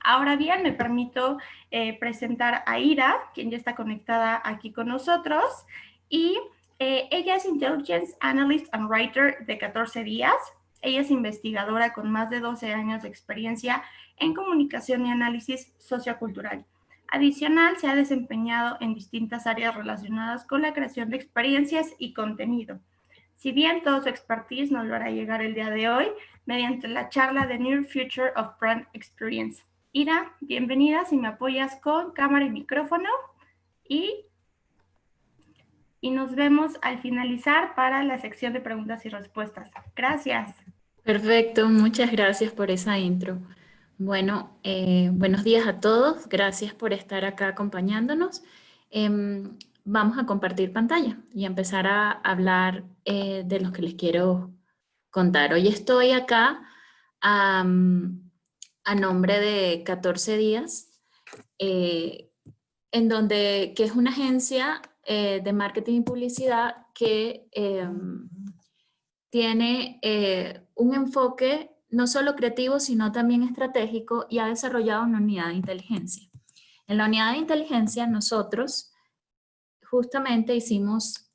Ahora bien, me permito presentar a Ira, quien ya está conectada aquí con nosotros, y ella es Intelligence Analyst and Writer de 14 días. Ella es investigadora con más de 12 años de experiencia en comunicación y análisis sociocultural. Adicional, se ha desempeñado en distintas áreas relacionadas con la creación de experiencias y contenido. Si bien todo su expertise nos lo hará llegar el día de hoy mediante la charla de Near Future of Brand Experience. Ira, bienvenida, si me apoyas con cámara y micrófono y nos vemos al finalizar para la sección de preguntas y respuestas. Gracias. Perfecto, muchas gracias por esa intro. Bueno, buenos días a todos, gracias por estar acá acompañándonos. Vamos a compartir pantalla y a empezar a hablar de lo que les quiero contar. Hoy estoy acá a nombre de 14 días, que es una agencia de marketing y publicidad que tiene un enfoque no solo creativo, sino también estratégico y ha desarrollado una unidad de inteligencia. En la unidad de inteligencia nosotros justamente hicimos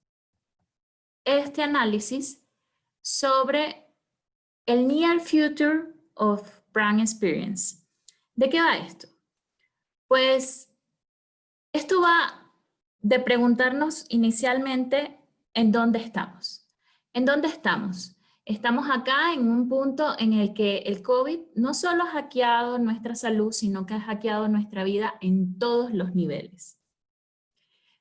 este análisis sobre el Near Future of Brand Experience. ¿De qué va esto? Pues esto va de preguntarnos inicialmente en dónde estamos. ¿En dónde estamos? Estamos acá en un punto en el que el COVID no solo ha hackeado nuestra salud, sino que ha hackeado nuestra vida en todos los niveles.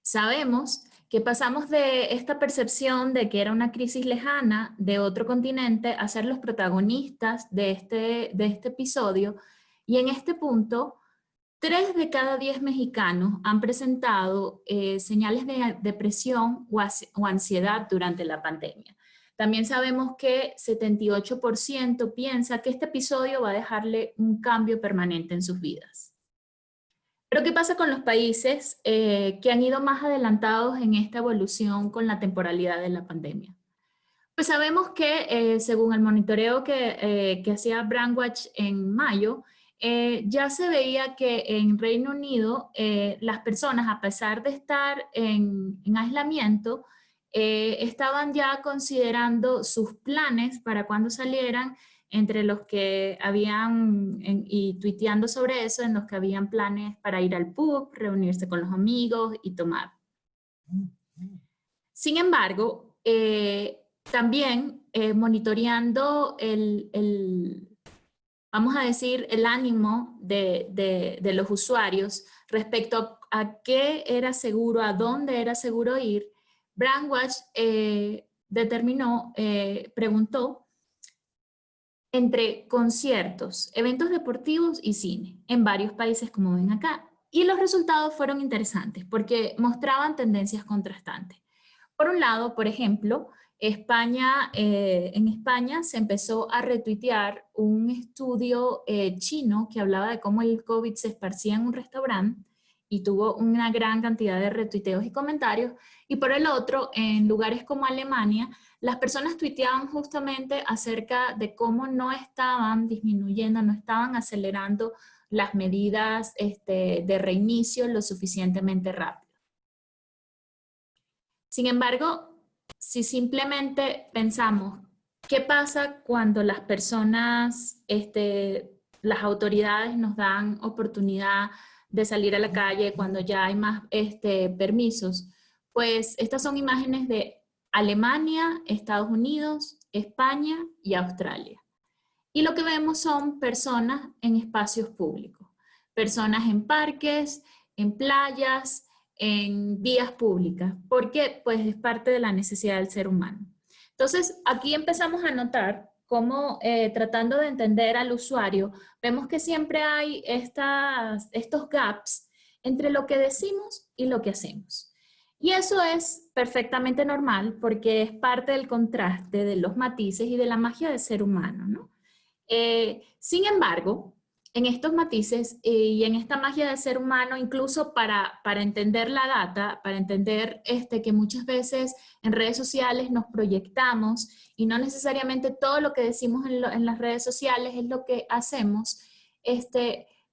Sabemos que pasamos de esta percepción de que era una crisis lejana de otro continente a ser los protagonistas de este episodio, y en este punto 3 de cada 10 mexicanos han presentado señales de depresión o ansiedad durante la pandemia. También sabemos que 78% piensa que este episodio va a dejarle un cambio permanente en sus vidas. Pero ¿qué pasa con los países que han ido más adelantados en esta evolución con la temporalidad de la pandemia? Pues sabemos que según el monitoreo que hacía Brandwatch en mayo, ya se veía que en Reino Unido las personas, a pesar de estar en aislamiento, estaban ya considerando sus planes para cuando salieran, entre los que habían, y tuiteando sobre eso, en los que habían planes para ir al pub, reunirse con los amigos y tomar. Sin embargo, también monitoreando vamos a decir, el ánimo de los usuarios respecto a qué era seguro, a dónde era seguro ir, Brandwatch preguntó entre conciertos, eventos deportivos y cine en varios países, como ven acá. Y los resultados fueron interesantes porque mostraban tendencias contrastantes. Por un lado, por ejemplo, en España se empezó a retuitear un estudio chino que hablaba de cómo el COVID se esparcía en un restaurante y tuvo una gran cantidad de retuiteos y comentarios. Y por el otro, en lugares como Alemania, las personas tuiteaban justamente acerca de cómo no estaban disminuyendo, no estaban acelerando las medidas de reinicio lo suficientemente rápido. Sin embargo, si simplemente pensamos, ¿qué pasa cuando las personas, las autoridades nos dan oportunidad de salir a la calle cuando ya hay más permisos? Pues estas son imágenes de Alemania, Estados Unidos, España y Australia. Y lo que vemos son personas en espacios públicos, personas en parques, en playas, en vías públicas, porque pues es parte de la necesidad del ser humano. Entonces, aquí empezamos a notar cómo tratando de entender al usuario, vemos que siempre hay estos gaps entre lo que decimos y lo que hacemos. Y eso es perfectamente normal porque es parte del contraste de los matices y de la magia del ser humano, ¿no? Sin embargo, en estos matices y en esta magia del ser humano, incluso para entender la data, para entender que muchas veces en redes sociales nos proyectamos y no necesariamente todo lo que decimos en las redes sociales es lo que hacemos,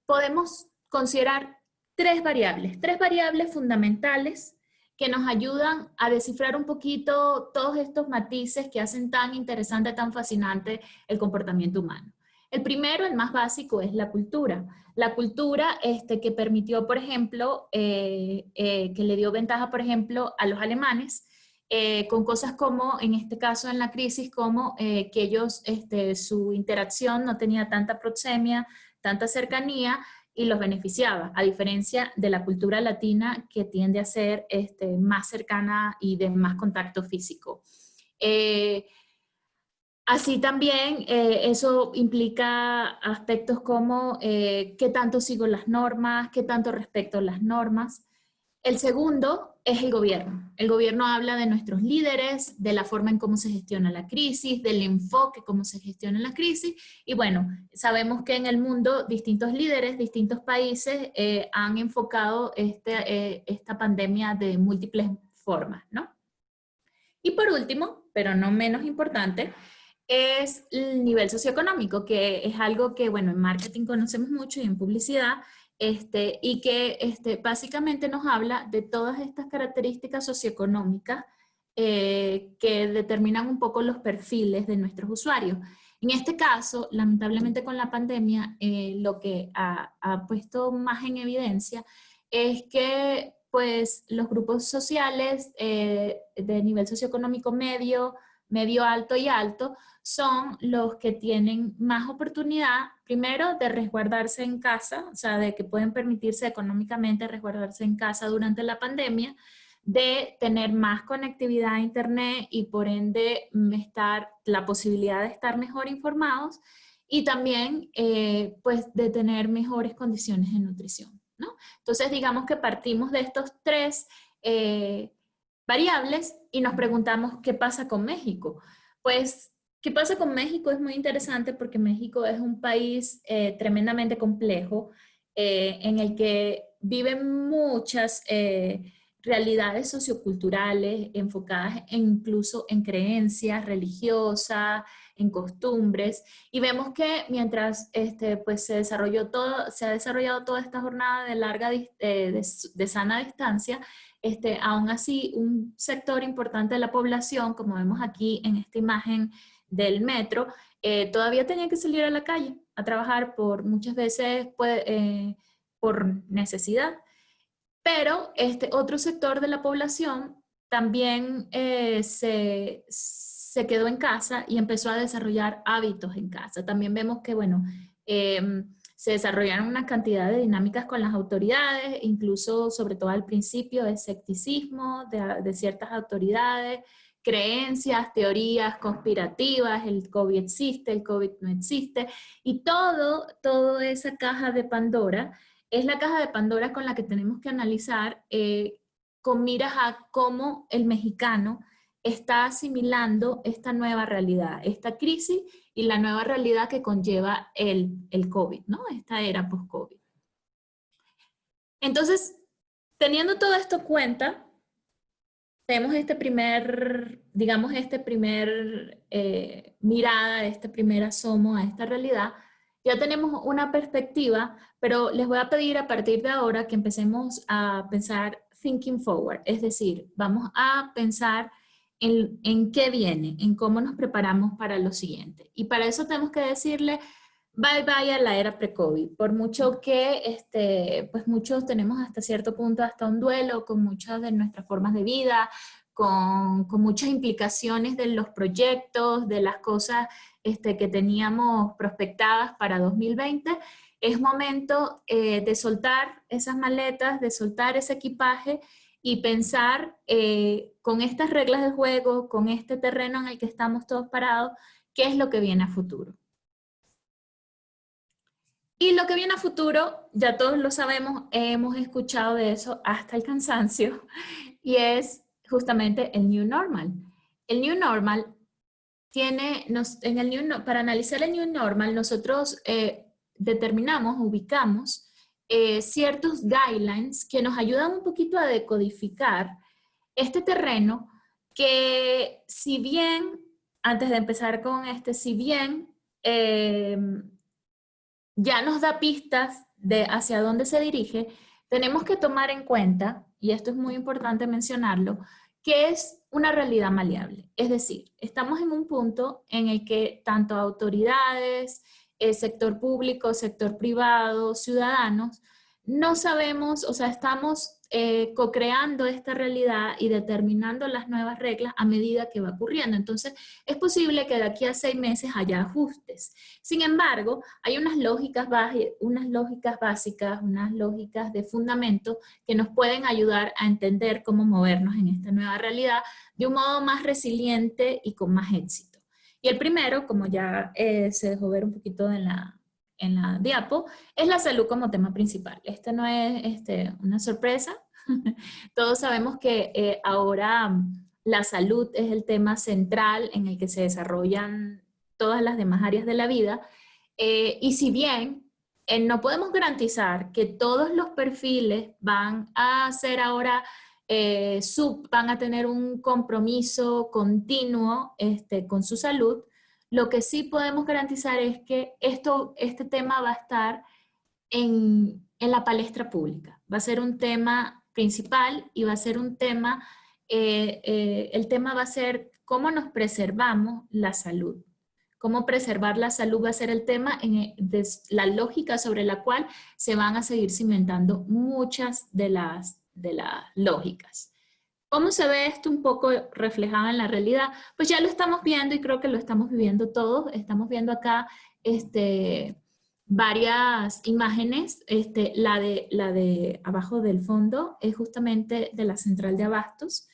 podemos considerar tres variables fundamentales que nos ayudan a descifrar un poquito todos estos matices que hacen tan interesante, tan fascinante el comportamiento humano. El primero, el más básico, es la cultura. La cultura que permitió, por ejemplo, que le dio ventaja, por ejemplo, a los alemanes, con cosas como, en este caso en la crisis, como que ellos, su interacción no tenía tanta proxemia, tanta cercanía, y los beneficiaba, a diferencia de la cultura latina que tiende a ser más cercana y de más contacto físico. Así también eso implica aspectos como qué tanto sigo las normas, qué tanto respeto las normas. El segundo es el gobierno. El gobierno habla de nuestros líderes, de la forma en cómo se gestiona la crisis, del enfoque, cómo se gestiona la crisis. Y bueno, sabemos que en el mundo distintos líderes, distintos países han enfocado esta pandemia de múltiples formas, ¿no? Y por último, pero no menos importante, es el nivel socioeconómico, que es algo que, bueno, en marketing conocemos mucho y en publicidad, y que básicamente nos habla de todas estas características socioeconómicas que determinan un poco los perfiles de nuestros usuarios. En este caso, lamentablemente con la pandemia, lo que ha puesto más en evidencia es que pues los grupos sociales de nivel socioeconómico medio, medio alto y alto, son los que tienen más oportunidad, primero, de resguardarse en casa, o sea, de que pueden permitirse económicamente resguardarse en casa durante la pandemia, de tener más conectividad a internet y por ende la posibilidad de estar mejor informados y también pues de tener mejores condiciones de nutrición, ¿no? Entonces digamos que partimos de estos tres variables y nos preguntamos qué pasa con México. Pues, ¿qué pasa con México? Es muy interesante porque México es un país tremendamente complejo en el que viven muchas realidades socioculturales enfocadas incluso en creencias religiosas, en costumbres, y vemos que mientras pues se ha desarrollado toda esta jornada de larga de sana distancia, aún así un sector importante de la población, como vemos aquí en esta imagen del metro, todavía tenía que salir a la calle a trabajar muchas veces por necesidad. Pero este otro sector de la población también se quedó en casa y empezó a desarrollar hábitos en casa. También vemos que, bueno, se desarrollaron una cantidad de dinámicas con las autoridades, incluso sobre todo al principio, de escepticismo de ciertas autoridades, creencias, teorías conspirativas, el COVID existe, el COVID no existe, y toda esa caja de Pandora es la caja de Pandora con la que tenemos que analizar con miras a cómo el mexicano está asimilando esta nueva realidad, esta crisis y la nueva realidad que conlleva el COVID, ¿no? Esta era post-COVID. Entonces, teniendo todo esto en cuenta, tenemos digamos, mirada, este primer asomo a esta realidad. Ya tenemos una perspectiva, pero les voy a pedir a partir de ahora que empecemos a pensar thinking forward, es decir, vamos a pensar en qué viene, en cómo nos preparamos para lo siguiente. Y para eso tenemos que decirle bye bye a la era pre-COVID, por mucho que pues muchos tenemos hasta cierto punto hasta un duelo con muchas de nuestras formas de vida, con muchas implicaciones de los proyectos, de las cosas que teníamos prospectadas para 2020, es momento de soltar esas maletas, de soltar ese equipaje y pensar con estas reglas del juego, con este terreno en el que estamos todos parados, qué es lo que viene a futuro. Y lo que viene a futuro, ya todos lo sabemos, hemos escuchado de eso hasta el cansancio, y es justamente el New Normal. El New Normal para analizar el New Normal, nosotros determinamos, ubicamos ciertos guidelines que nos ayudan un poquito a decodificar este terreno que, si bien, antes de empezar con si bien ya nos da pistas de hacia dónde se dirige, tenemos que tomar en cuenta, y esto es muy importante mencionarlo, que es una realidad maleable. Es decir, estamos en un punto en el que tanto autoridades, sector público, sector privado, ciudadanos, no sabemos, o sea, estamos co-creando esta realidad y determinando las nuevas reglas a medida que va ocurriendo. Entonces, es posible que de aquí a 6 meses haya ajustes. Sin embargo, hay unas lógicas básicas, unas lógicas de fundamento que nos pueden ayudar a entender cómo movernos en esta nueva realidad de un modo más resiliente y con más éxito. Y el primero, como ya se dejó ver un poquito en la diapo, es la salud como tema principal. Este no es una sorpresa. Todos sabemos que ahora la salud es el tema central en el que se desarrollan todas las demás áreas de la vida. Y si bien no podemos garantizar que todos los perfiles van a ser ahora, van a tener un compromiso continuo con su salud, lo que sí podemos garantizar es que este tema va a estar en la palestra pública. Va a ser un tema principal y va a ser un tema, el tema va a ser cómo nos preservamos la salud. Cómo preservar la salud va a ser el tema de la lógica sobre la cual se van a seguir cimentando muchas de las lógicas. ¿Cómo se ve esto un poco reflejado en la realidad? Pues ya lo estamos viendo y creo que lo estamos viviendo todos. Estamos viendo acá varias imágenes. La de abajo del fondo es justamente de la central de abastos.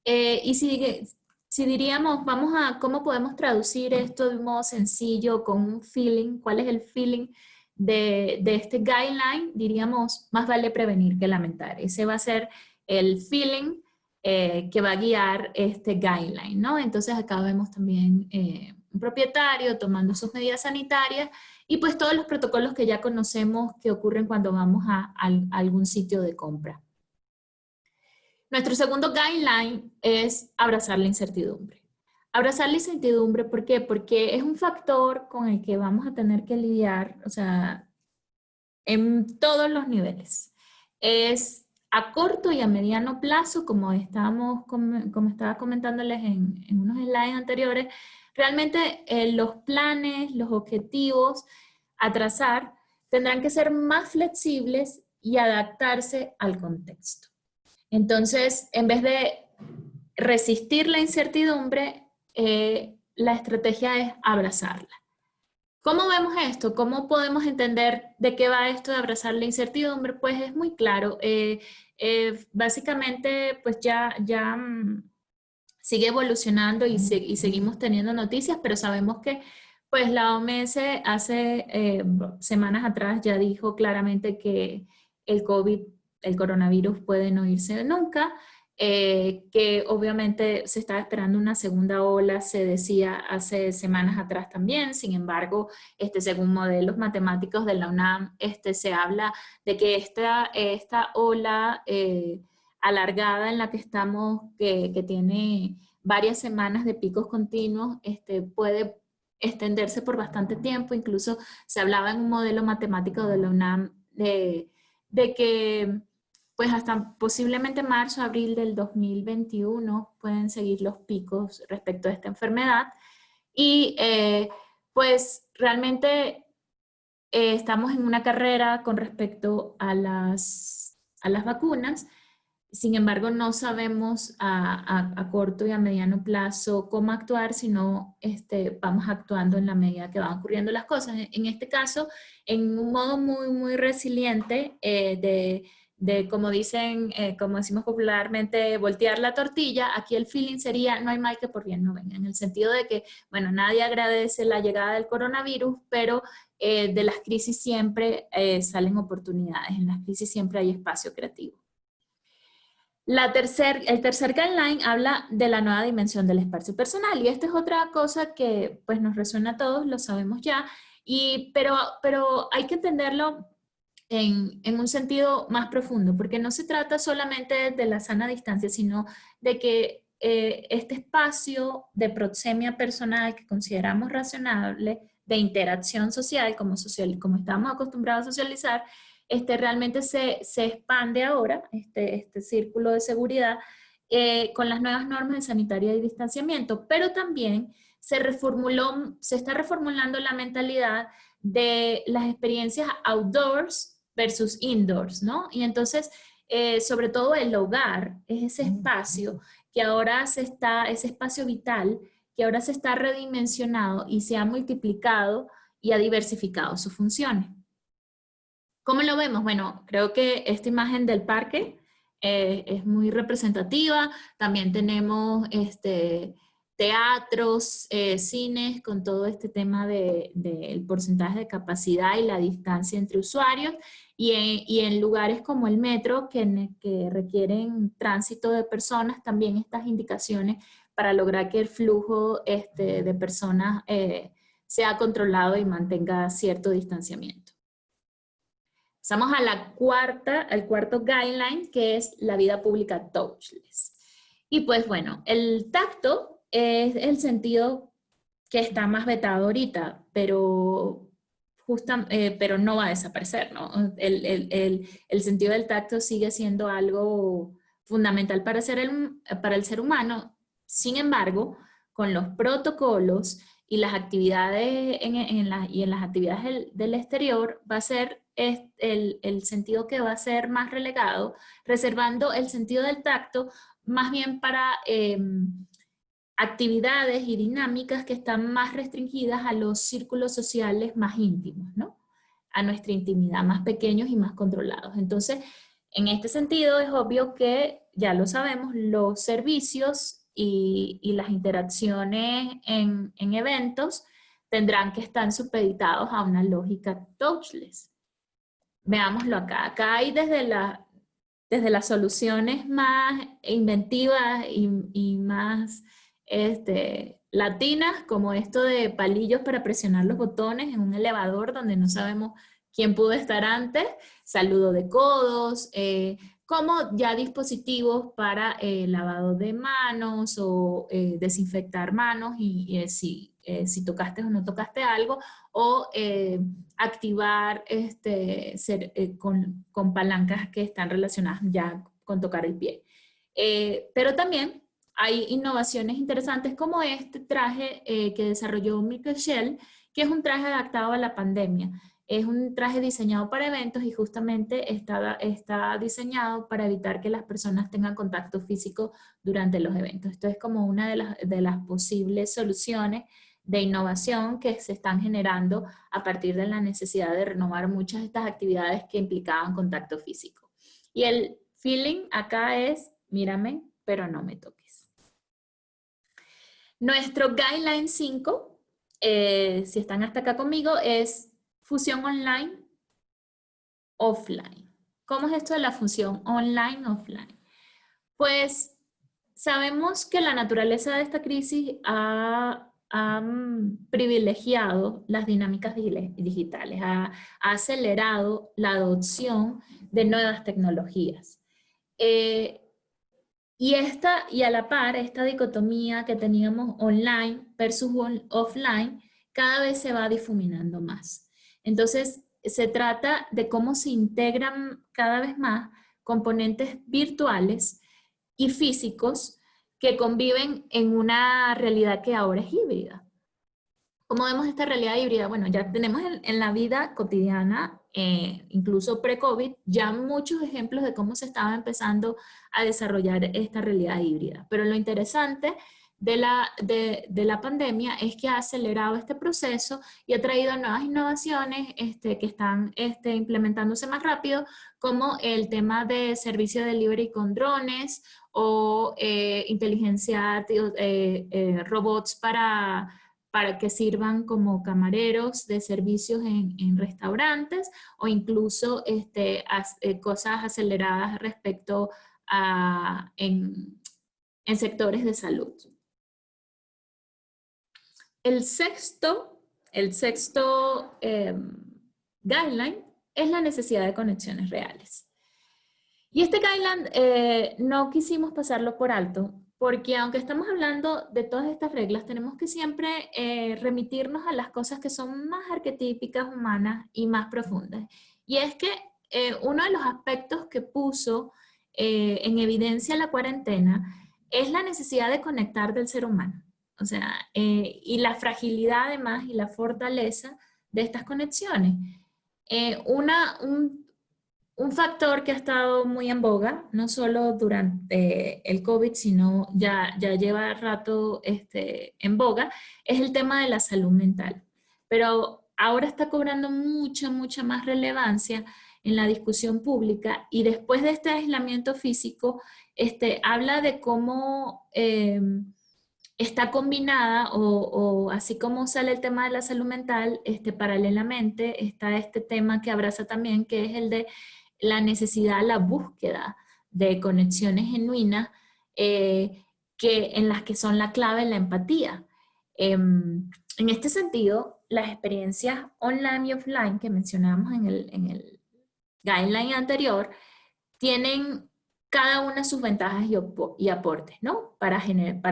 Y si diríamos, vamos a cómo podemos traducir esto de un modo sencillo, con un feeling, ¿cuál es el feeling de este guideline? Diríamos, más vale prevenir que lamentar. Ese va a ser el feeling que va a guiar este guideline, ¿no? Entonces acá vemos también un propietario tomando sus medidas sanitarias y pues todos los protocolos que ya conocemos que ocurren cuando vamos a algún sitio de compra. Nuestro segundo guideline es abrazar la incertidumbre. Abrazar la incertidumbre, ¿por qué? Porque es un factor con el que vamos a tener que lidiar, o sea, en todos los niveles. Es a corto y a mediano plazo, como estaba comentándoles en unos slides anteriores, realmente los planes, los objetivos a trazar tendrán que ser más flexibles y adaptarse al contexto. Entonces, en vez de resistir la incertidumbre, la estrategia es abrazarla. ¿Cómo vemos esto? ¿Cómo podemos entender de qué va esto de abrazar la incertidumbre? Pues es muy claro. Básicamente, pues ya sigue evolucionando y seguimos teniendo noticias, pero sabemos que pues la OMS hace semanas atrás ya dijo claramente que el coronavirus puede no irse nunca, que obviamente se estaba esperando una segunda ola, se decía hace semanas atrás también. Sin embargo, según modelos matemáticos de la UNAM, se habla de que esta ola alargada en la que estamos, que tiene varias semanas de picos continuos, puede extenderse por bastante tiempo. Incluso se hablaba en un modelo matemático de la UNAM de que pues hasta posiblemente marzo, abril del 2021 pueden seguir los picos respecto a esta enfermedad. Y pues realmente estamos en una carrera con respecto a las vacunas. Sin embargo, no sabemos a corto y a mediano plazo cómo actuar, sino vamos actuando en la medida que van ocurriendo las cosas. En este caso, en un modo muy, muy resiliente como dicen, como decimos popularmente, voltear la tortilla. Aquí el feeling sería, no hay mal que por bien no venga, en el sentido de que, bueno, nadie agradece la llegada del coronavirus, pero de las crisis siempre salen oportunidades, en las crisis siempre hay espacio creativo. El tercer guideline habla de la nueva dimensión del espacio personal, y esta es otra cosa que pues nos resuena a todos, lo sabemos ya, pero hay que entenderlo en un sentido más profundo, porque no se trata solamente de la sana distancia, sino de que este espacio de proxemia personal que consideramos razonable de interacción social, como estamos acostumbrados a socializar, realmente se expande ahora, este círculo de seguridad, con las nuevas normas de sanitaria y distanciamiento, pero también se está reformulando la mentalidad de las experiencias outdoors versus indoors, ¿no? Y entonces, sobre todo el hogar es ese espacio que ahora ese espacio vital, que ahora se está redimensionado y se ha multiplicado y ha diversificado sus funciones. ¿Cómo lo vemos? Bueno, creo que esta imagen del parque es muy representativa. También tenemos teatros, cines, con todo este tema del porcentaje de capacidad y la distancia entre usuarios. Y en lugares como el metro, que requieren tránsito de personas, también estas indicaciones para lograr que el flujo de personas sea controlado y mantenga cierto distanciamiento. Pasamos a al cuarto guideline, que es la vida pública touchless. Y pues bueno, el tacto es el sentido que está más vetado ahorita, pero no va a desaparecer, ¿no? El sentido del tacto sigue siendo algo fundamental para el ser humano. Sin embargo, con los protocolos y las actividades en las actividades del exterior, va a ser el sentido que va a ser más relegado, reservando el sentido del tacto más bien para actividades y dinámicas que están más restringidas a los círculos sociales más íntimos, ¿no? A nuestra intimidad, más pequeños y más controlados. Entonces, en este sentido es obvio que, ya lo sabemos, los servicios y las interacciones en eventos tendrán que estar supeditados a una lógica touchless. Veámoslo acá. Acá hay desde las soluciones más inventivas y más latinas, como esto de palillos para presionar los botones en un elevador donde no sabemos quién pudo estar antes, saludo de codos, como ya dispositivos para lavado de manos o desinfectar manos y si tocaste o no tocaste algo, o activar con palancas que están relacionadas ya con tocar el pie. Pero también hay innovaciones interesantes como este traje que desarrolló Michael Shell, que es un traje adaptado a la pandemia. Es un traje diseñado para eventos y justamente está diseñado para evitar que las personas tengan contacto físico durante los eventos. Esto es como una de las posibles soluciones de innovación que se están generando a partir de la necesidad de renovar muchas de estas actividades que implicaban contacto físico. Y el feeling acá es, mírame, pero no me toques. Nuestro guideline 5, si están hasta acá conmigo, es fusión online, offline. ¿Cómo es esto de la fusión online, offline? Pues sabemos que la naturaleza de esta crisis ha privilegiado las dinámicas digitales, ha acelerado la adopción de nuevas tecnologías. Y a la par, esta dicotomía que teníamos online versus offline, cada vez se va difuminando más. Entonces, se trata de cómo se integran cada vez más componentes virtuales y físicos que conviven en una realidad que ahora es híbrida. ¿Cómo vemos esta realidad híbrida? Bueno, ya tenemos en la vida cotidiana, incluso pre-COVID, ya muchos ejemplos de cómo se estaba empezando a desarrollar esta realidad híbrida. Pero lo interesante de la pandemia es que ha acelerado este proceso y ha traído nuevas innovaciones que están implementándose más rápido, como el tema de servicio de delivery con drones o inteligencia, robots para que sirvan como camareros de servicios en restaurantes o incluso cosas aceleradas respecto a en sectores de salud. El sexto guideline es la necesidad de conexiones reales. Y este guideline no quisimos pasarlo por alto porque aunque estamos hablando de todas estas reglas, tenemos que siempre remitirnos a las cosas que son más arquetípicas, humanas y más profundas. Y es que uno de los aspectos que puso en evidencia la cuarentena es la necesidad de conectar del ser humano. O sea, y la fragilidad además y la fortaleza de estas conexiones. Un factor que ha estado muy en boga, no solo durante el COVID, sino ya lleva rato en boga, es el tema de la salud mental. Pero ahora está cobrando mucha más relevancia en la discusión pública y después de este aislamiento físico, habla de cómo está combinada o así como sale el tema de la salud mental, paralelamente está este tema que abraza también, que es el de la necesidad, la búsqueda de conexiones genuinas en las que son la clave la empatía. En este sentido, las experiencias online y offline que mencionábamos en el guideline anterior tienen cada una sus ventajas y aportes, ¿no? Para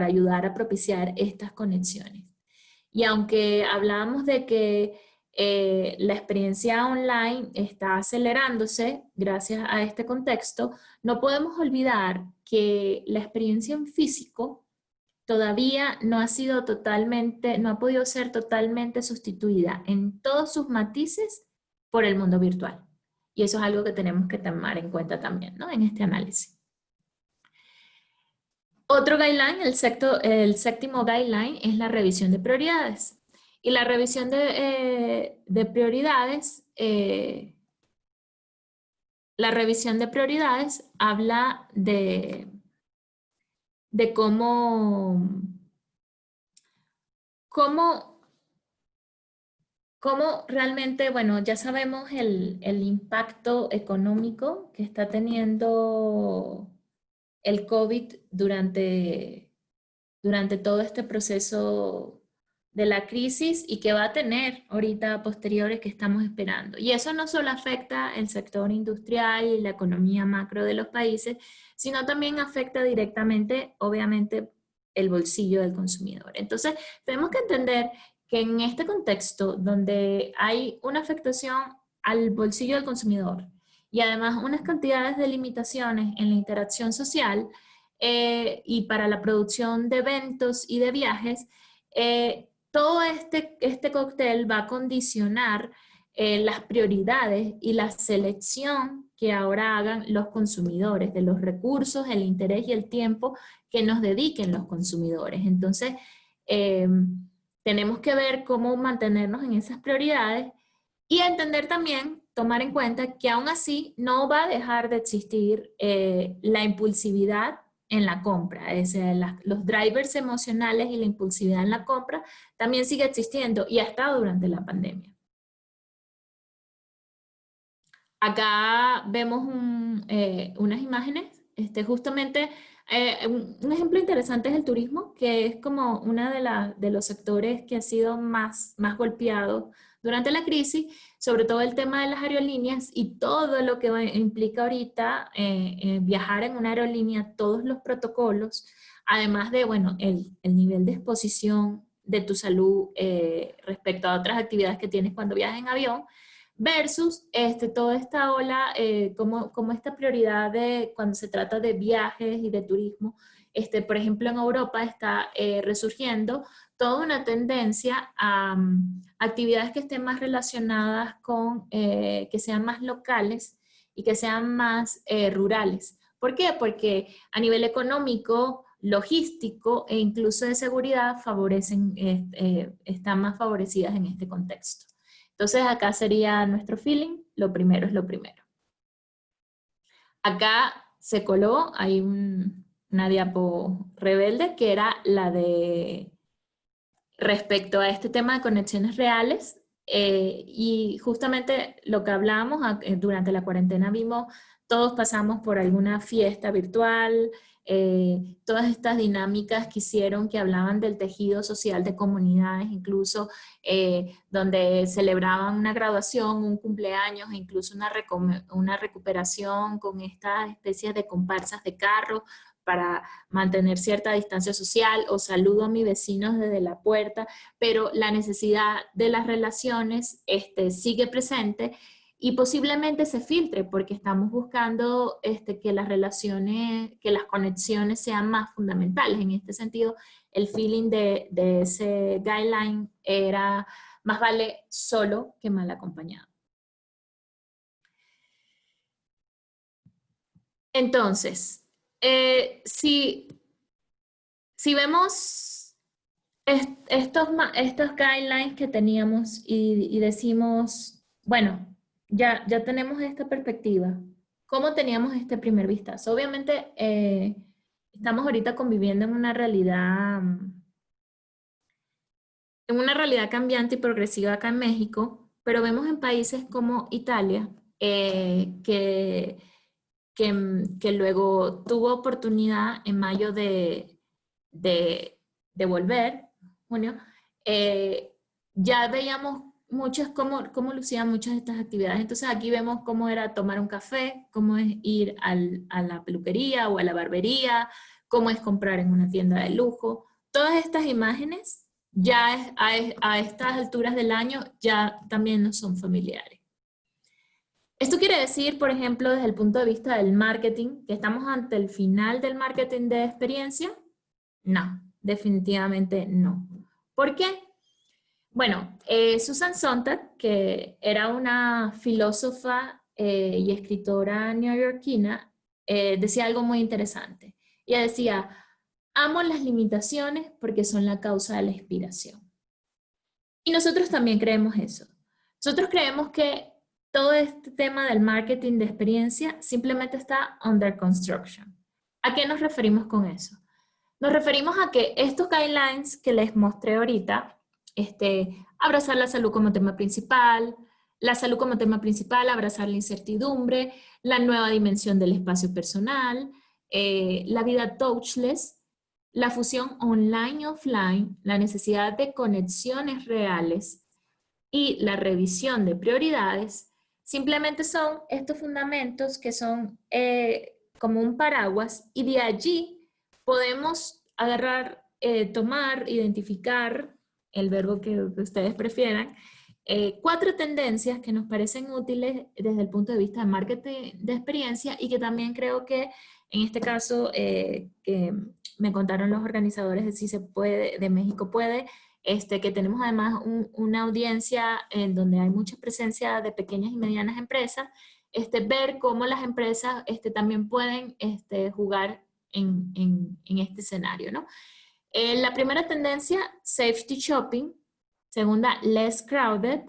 ayudar a propiciar estas conexiones. Y aunque hablábamos de que la experiencia online está acelerándose gracias a este contexto, no podemos olvidar que la experiencia en físico todavía no ha podido ser totalmente sustituida en todos sus matices por el mundo virtual. Y eso es algo que tenemos que tomar en cuenta también, ¿no? En este análisis. Otro guideline, el séptimo guideline, es la revisión de prioridades. Y la revisión de prioridades habla de cómo realmente, bueno, ya sabemos el impacto económico que está teniendo el COVID durante todo este proceso de la crisis y que va a tener ahorita a posteriores que estamos esperando. Y eso no solo afecta el sector industrial y la economía macro de los países, sino también afecta directamente, obviamente, el bolsillo del consumidor. Entonces, tenemos que entender que en este contexto donde hay una afectación al bolsillo del consumidor y además unas cantidades de limitaciones en la interacción social, y para la producción de eventos y de viajes, todo este cóctel va a condicionar las prioridades y la selección que ahora hagan los consumidores de los recursos, el interés y el tiempo que nos dediquen los consumidores. Entonces, tenemos que ver cómo mantenernos en esas prioridades y entender también, tomar en cuenta que aún así no va a dejar de existir la impulsividad en la compra. Es decir, los drivers emocionales y la impulsividad en la compra también sigue existiendo y ha estado durante la pandemia. Acá vemos unas imágenes, justamente un ejemplo interesante es el turismo, que es como uno de los sectores que ha sido más golpeado durante la crisis, sobre todo el tema de las aerolíneas y todo lo que implica ahorita viajar en una aerolínea, todos los protocolos, además de, bueno, el nivel de exposición de tu salud respecto a otras actividades que tienes cuando viajas en avión, versus toda esta ola, como esta prioridad de cuando se trata de viajes y de turismo. Por ejemplo, en Europa está resurgiendo toda una tendencia a actividades que estén más relacionadas con, que sean más locales y que sean más rurales. ¿Por qué? Porque a nivel económico, logístico e incluso de seguridad están más favorecidas en este contexto. Entonces acá sería nuestro feeling, lo primero es lo primero. Acá se coló, hay una diapo rebelde que era la de respecto a este tema de conexiones reales y justamente lo que hablábamos durante la cuarentena vimos, todos pasamos por alguna fiesta virtual, todas estas dinámicas que hicieron que hablaban del tejido social de comunidades, incluso donde celebraban una graduación, un cumpleaños, e incluso una recuperación con estas especies de comparsas de carros para mantener cierta distancia social o saludo a mis vecinos desde la puerta, pero la necesidad de las relaciones sigue presente y posiblemente se filtre porque estamos buscando que las relaciones, que las conexiones sean más fundamentales. En este sentido, el feeling de ese guideline era más vale solo que mal acompañado. Entonces, si vemos estos guidelines que teníamos y decimos, bueno, ya tenemos esta perspectiva, ¿cómo teníamos este primer vistazo? Obviamente, estamos ahorita conviviendo en una realidad cambiante y progresiva acá en México, pero vemos en países como Italia, que luego tuvo oportunidad en mayo de volver, junio, ya veíamos cómo lucían muchas de estas actividades. Entonces aquí vemos cómo era tomar un café, cómo es ir a la peluquería o a la barbería, cómo es comprar en una tienda de lujo. Todas estas imágenes ya a estas alturas del año ya también nos son familiares. Esto quiere decir, por ejemplo, desde el punto de vista del marketing, que estamos ante el final del marketing de experiencia. No, definitivamente no. ¿Por qué? Bueno, Susan Sontag, que era una filósofa y escritora neoyorquina, decía algo muy interesante. Ella decía, amo las limitaciones porque son la causa de la inspiración. Y nosotros también creemos eso. Nosotros creemos que todo este tema del marketing de experiencia simplemente está under construction. ¿A qué nos referimos con eso? Nos referimos a que estos guidelines que les mostré ahorita, abrazar la salud como tema principal, abrazar la incertidumbre, la nueva dimensión del espacio personal, la vida touchless, la fusión online y offline, la necesidad de conexiones reales y la revisión de prioridades, simplemente son estos fundamentos que son como un paraguas y de allí podemos agarrar, tomar, identificar, el verbo que ustedes prefieran, 4 tendencias que nos parecen útiles desde el punto de vista de marketing de experiencia y que también creo que en este caso que me contaron los organizadores de Si Se Puede, de México Puede, que tenemos además una audiencia en donde hay mucha presencia de pequeñas y medianas empresas, ver cómo las empresas también pueden jugar en este escenario, ¿no? La primera tendencia, safety shopping. Segunda, less crowded.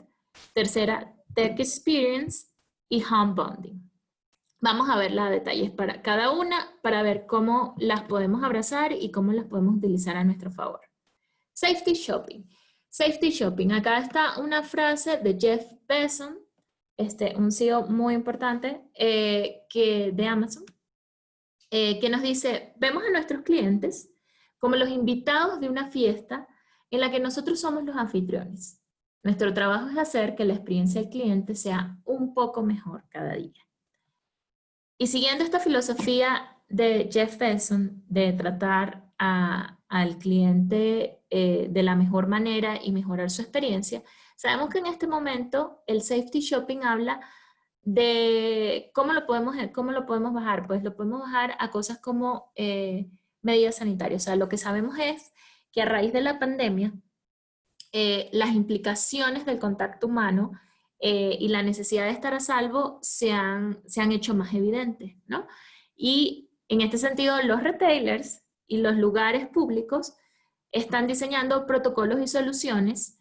Tercera, tech experience. Y home bonding. Vamos a ver los detalles para cada una para ver cómo las podemos abrazar y cómo las podemos utilizar a nuestro favor. Safety shopping. Safety shopping. Acá está una frase de Jeff Bezos, un CEO muy importante de Amazon, que nos dice, vemos a nuestros clientes como los invitados de una fiesta en la que nosotros somos los anfitriones. Nuestro trabajo es hacer que la experiencia del cliente sea un poco mejor cada día. Y siguiendo esta filosofía de Jeff Bezos de tratar al cliente de la mejor manera y mejorar su experiencia, sabemos que en este momento el safety shopping habla de cómo lo podemos bajar. Pues lo podemos bajar a cosas como medidas sanitarias. O sea, lo que sabemos es que a raíz de la pandemia, las implicaciones del contacto humano y la necesidad de estar a salvo se han hecho más evidentes, ¿no? Y en este sentido, los retailers y los lugares públicos están diseñando protocolos y soluciones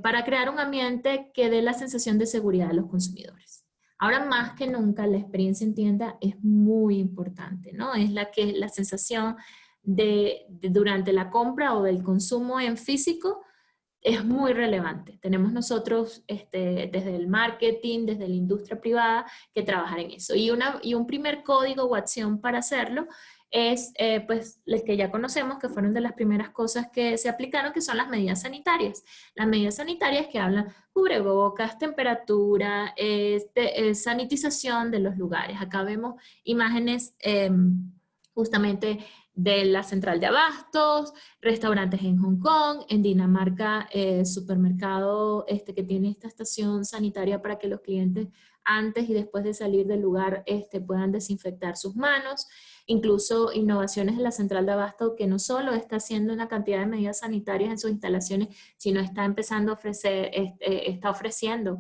para crear un ambiente que dé la sensación de seguridad a los consumidores. Ahora más que nunca la experiencia en tienda es muy importante, ¿no? Es la sensación de durante la compra o del consumo en físico es muy relevante. Tenemos nosotros desde el marketing, desde la industria privada, que trabajar en eso. Y un primer código o acción para hacerlo es pues el que ya conocemos, que fueron de las primeras cosas que se aplicaron, que son las medidas sanitarias. Las medidas sanitarias que hablan cubrebocas, temperatura, sanitización de los lugares. Acá vemos imágenes justamente de la central de abastos, restaurantes en Hong Kong, en Dinamarca, supermercado que tiene esta estación sanitaria para que los clientes antes y después de salir del lugar puedan desinfectar sus manos. Incluso innovaciones de la central de abasto que no solo está haciendo una cantidad de medidas sanitarias en sus instalaciones, sino está empezando a ofrecer, está ofreciendo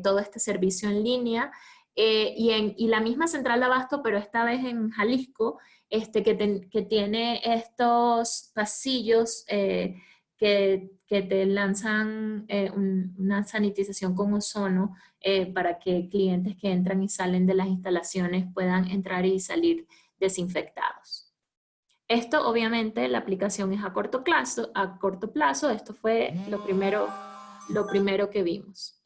todo este servicio en línea. Y la misma central de abasto, pero esta vez en Jalisco, que tiene estos pasillos que te lanzan una sanitización con ozono para que clientes que entran y salen de las instalaciones puedan entrar y salir desinfectados. Esto obviamente la aplicación es a corto plazo, esto fue lo primero que vimos.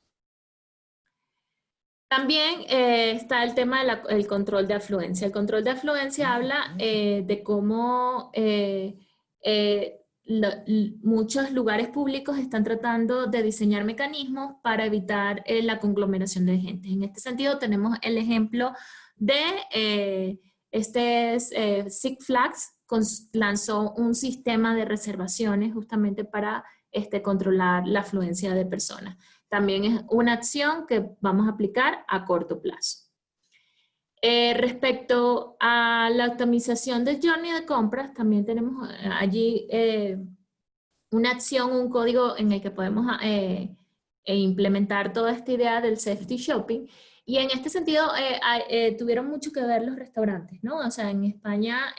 También está el tema del control de afluencia. El control de afluencia habla de cómo muchos lugares públicos están tratando de diseñar mecanismos para evitar la conglomeración de gente. En este sentido tenemos el ejemplo de Six Flags lanzó un sistema de reservaciones justamente para controlar la afluencia de personas. También es una acción que vamos a aplicar a corto plazo. Respecto a la optimización del journey de compras, también tenemos allí una acción, un código en el que podemos implementar toda esta idea del safety shopping. Y en este sentido tuvieron mucho que ver los restaurantes, ¿no? O sea, en España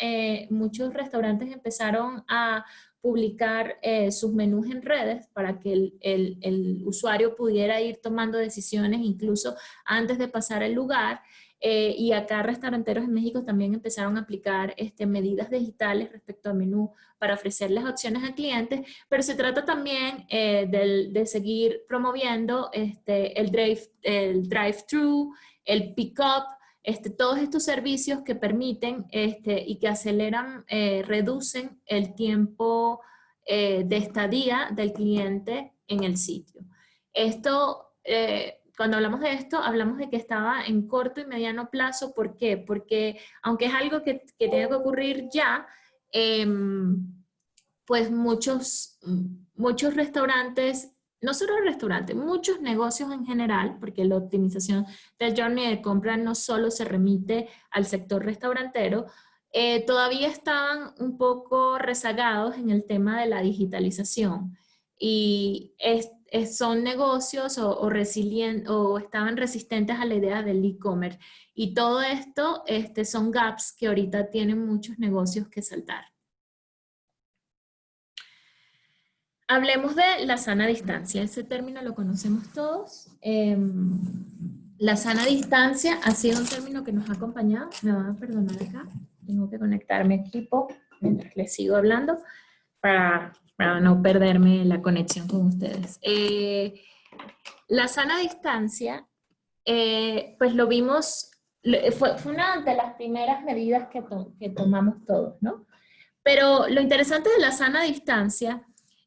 muchos restaurantes empezaron a publicar sus menús en redes para que el usuario pudiera ir tomando decisiones incluso antes de pasar al lugar. Y acá restauranteros en México también empezaron a aplicar medidas digitales respecto al menú para ofrecerles opciones a clientes, pero se trata también de seguir promoviendo el drive-thru, el pick-up, todos estos servicios que permiten y que aceleran, reducen el tiempo de estadía del cliente en el sitio. Cuando hablamos de esto, hablamos de que estaba en corto y mediano plazo. ¿Por qué? Porque aunque es algo que tiene que ocurrir ya, pues muchos restaurantes, no solo restaurantes, muchos negocios en general, porque la optimización del journey de compra no solo se remite al sector restaurantero, todavía estaban un poco rezagados en el tema de la digitalización. Y son negocios o estaban resistentes a la idea del e-commerce. Y todo esto son gaps que ahorita tienen muchos negocios que saltar. Hablemos de la sana distancia. Ese término lo conocemos todos. La sana distancia ha sido un término que nos ha acompañado. Me van a perdonar acá. Tengo que conectar mi equipo mientras les sigo hablando para no perderme la conexión con ustedes. La sana distancia, pues lo vimos, fue una de las primeras medidas que tomamos todos, ¿no? Pero lo interesante de la sana distancia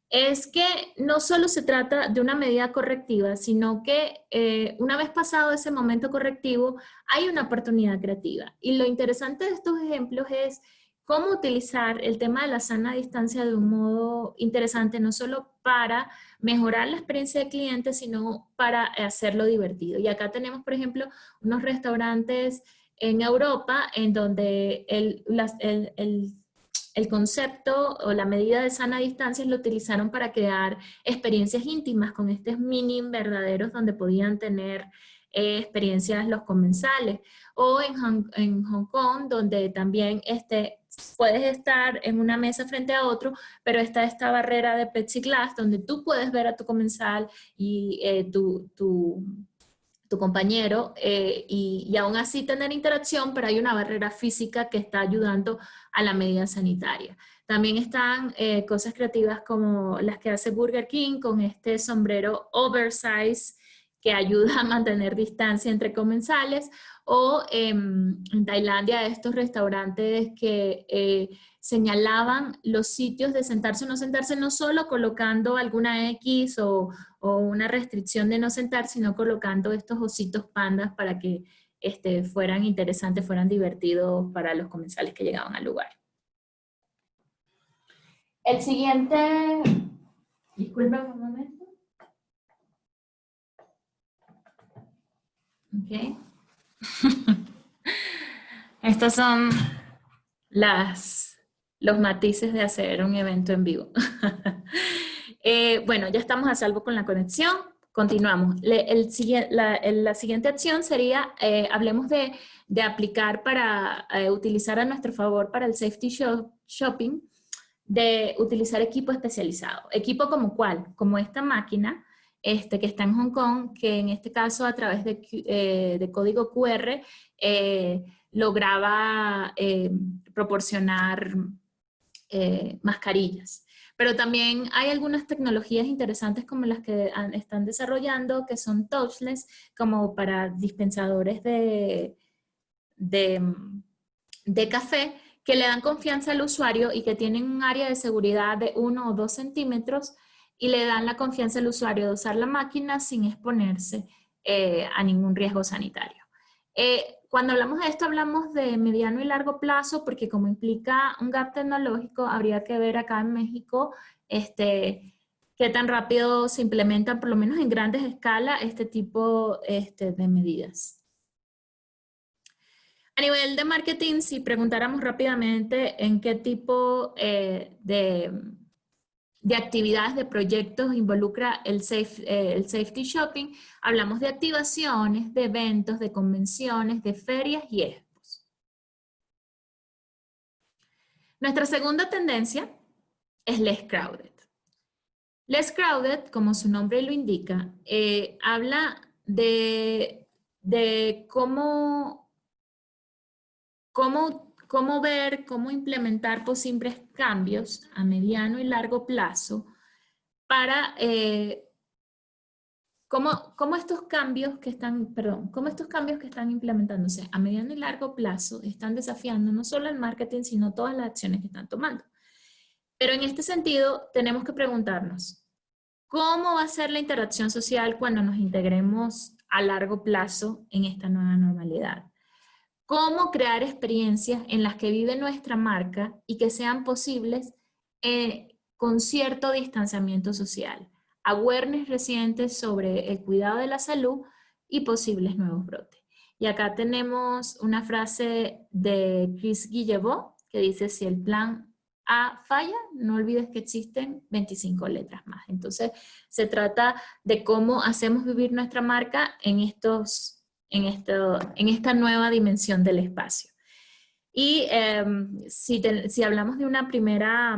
es que no solo se trata de una medida correctiva, sino que una vez pasado ese momento correctivo, hay una oportunidad creativa. Y lo interesante de estos ejemplos es cómo utilizar el tema de la sana distancia de un modo interesante, no solo para mejorar la experiencia del cliente, sino para hacerlo divertido. Y acá tenemos, por ejemplo, unos restaurantes en Europa en donde el concepto o la medida de sana distancia lo utilizaron para crear experiencias íntimas con estos mini invernaderos donde podían tener experiencias los comensales. O en Hong Kong, donde también puedes estar en una mesa frente a otro, pero está esta barrera de plexiglas donde tú puedes ver a tu comensal y tu compañero y aún así tener interacción, pero hay una barrera física que está ayudando a la medida sanitaria. También están cosas creativas como las que hace Burger King con este sombrero oversize que ayuda a mantener distancia entre comensales, o en Tailandia estos restaurantes que señalaban los sitios de sentarse o no sentarse, no solo colocando alguna X o una restricción de no sentar, sino colocando estos ositos pandas para que fueran interesantes, fueran divertidos para los comensales que llegaban al lugar. El siguiente, disculpen un momento. Ok. Estos son los matices de hacer un evento en vivo. Bueno, ya estamos a salvo con la conexión. Continuamos. La siguiente acción sería, hablemos de aplicar para utilizar a nuestro favor para el safety shopping, de utilizar equipo especializado. ¿Equipo como cuál? Como esta máquina que está en Hong Kong, que en este caso a través de código QR lograba proporcionar mascarillas. Pero también hay algunas tecnologías interesantes como las que están desarrollando, que son touchless, como para dispensadores de café, que le dan confianza al usuario y que tienen un área de seguridad de 1 o 2 centímetros y le dan la confianza al usuario de usar la máquina sin exponerse a ningún riesgo sanitario. Cuando hablamos de esto, hablamos de mediano y largo plazo, porque como implica un gap tecnológico, habría que ver acá en México qué tan rápido se implementan, por lo menos en grandes escalas, este tipo de medidas. A nivel de marketing, si preguntáramos rápidamente en qué tipo de actividades, de proyectos involucra el safety shopping, hablamos de activaciones, de eventos, de convenciones, de ferias y expos. Nuestra segunda tendencia es less crowded. Less crowded, como su nombre lo indica, habla de cómo ver, cómo implementar posibles cambios a mediano y largo plazo para cómo estos cambios que están implementándose a mediano y largo plazo están desafiando no solo el marketing, sino todas las acciones que están tomando. Pero en este sentido, tenemos que preguntarnos, ¿cómo va a ser la interacción social cuando nos integremos a largo plazo en esta nueva normalidad? ¿Cómo crear experiencias en las que vive nuestra marca y que sean posibles con cierto distanciamiento social? Awareness reciente sobre el cuidado de la salud y posibles nuevos brotes. Y acá tenemos una frase de Chris Guillebeau que dice, si el plan A falla, no olvides que existen 25 letras más. Entonces, se trata de cómo hacemos vivir nuestra marca en esta nueva dimensión del espacio. Y si hablamos de una primera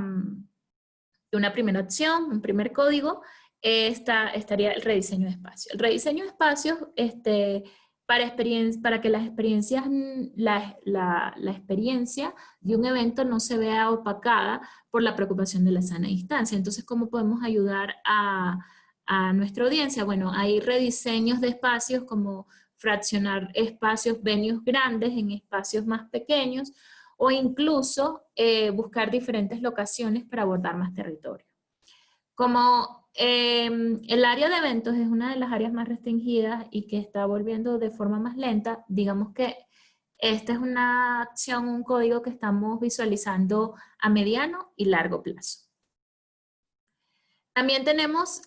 opción, un primer código, estaría el rediseño de espacios. El rediseño de espacios para que las experiencias, la experiencia de un evento no se vea opacada por la preocupación de la sana distancia. Entonces, ¿cómo podemos ayudar a nuestra audiencia? Bueno, hay rediseños de espacios como fraccionar espacios, venues grandes en espacios más pequeños o incluso buscar diferentes locaciones para abordar más territorio. Como el área de eventos es una de las áreas más restringidas y que está volviendo de forma más lenta, digamos que esta es una acción, un código que estamos visualizando a mediano y largo plazo. También tenemos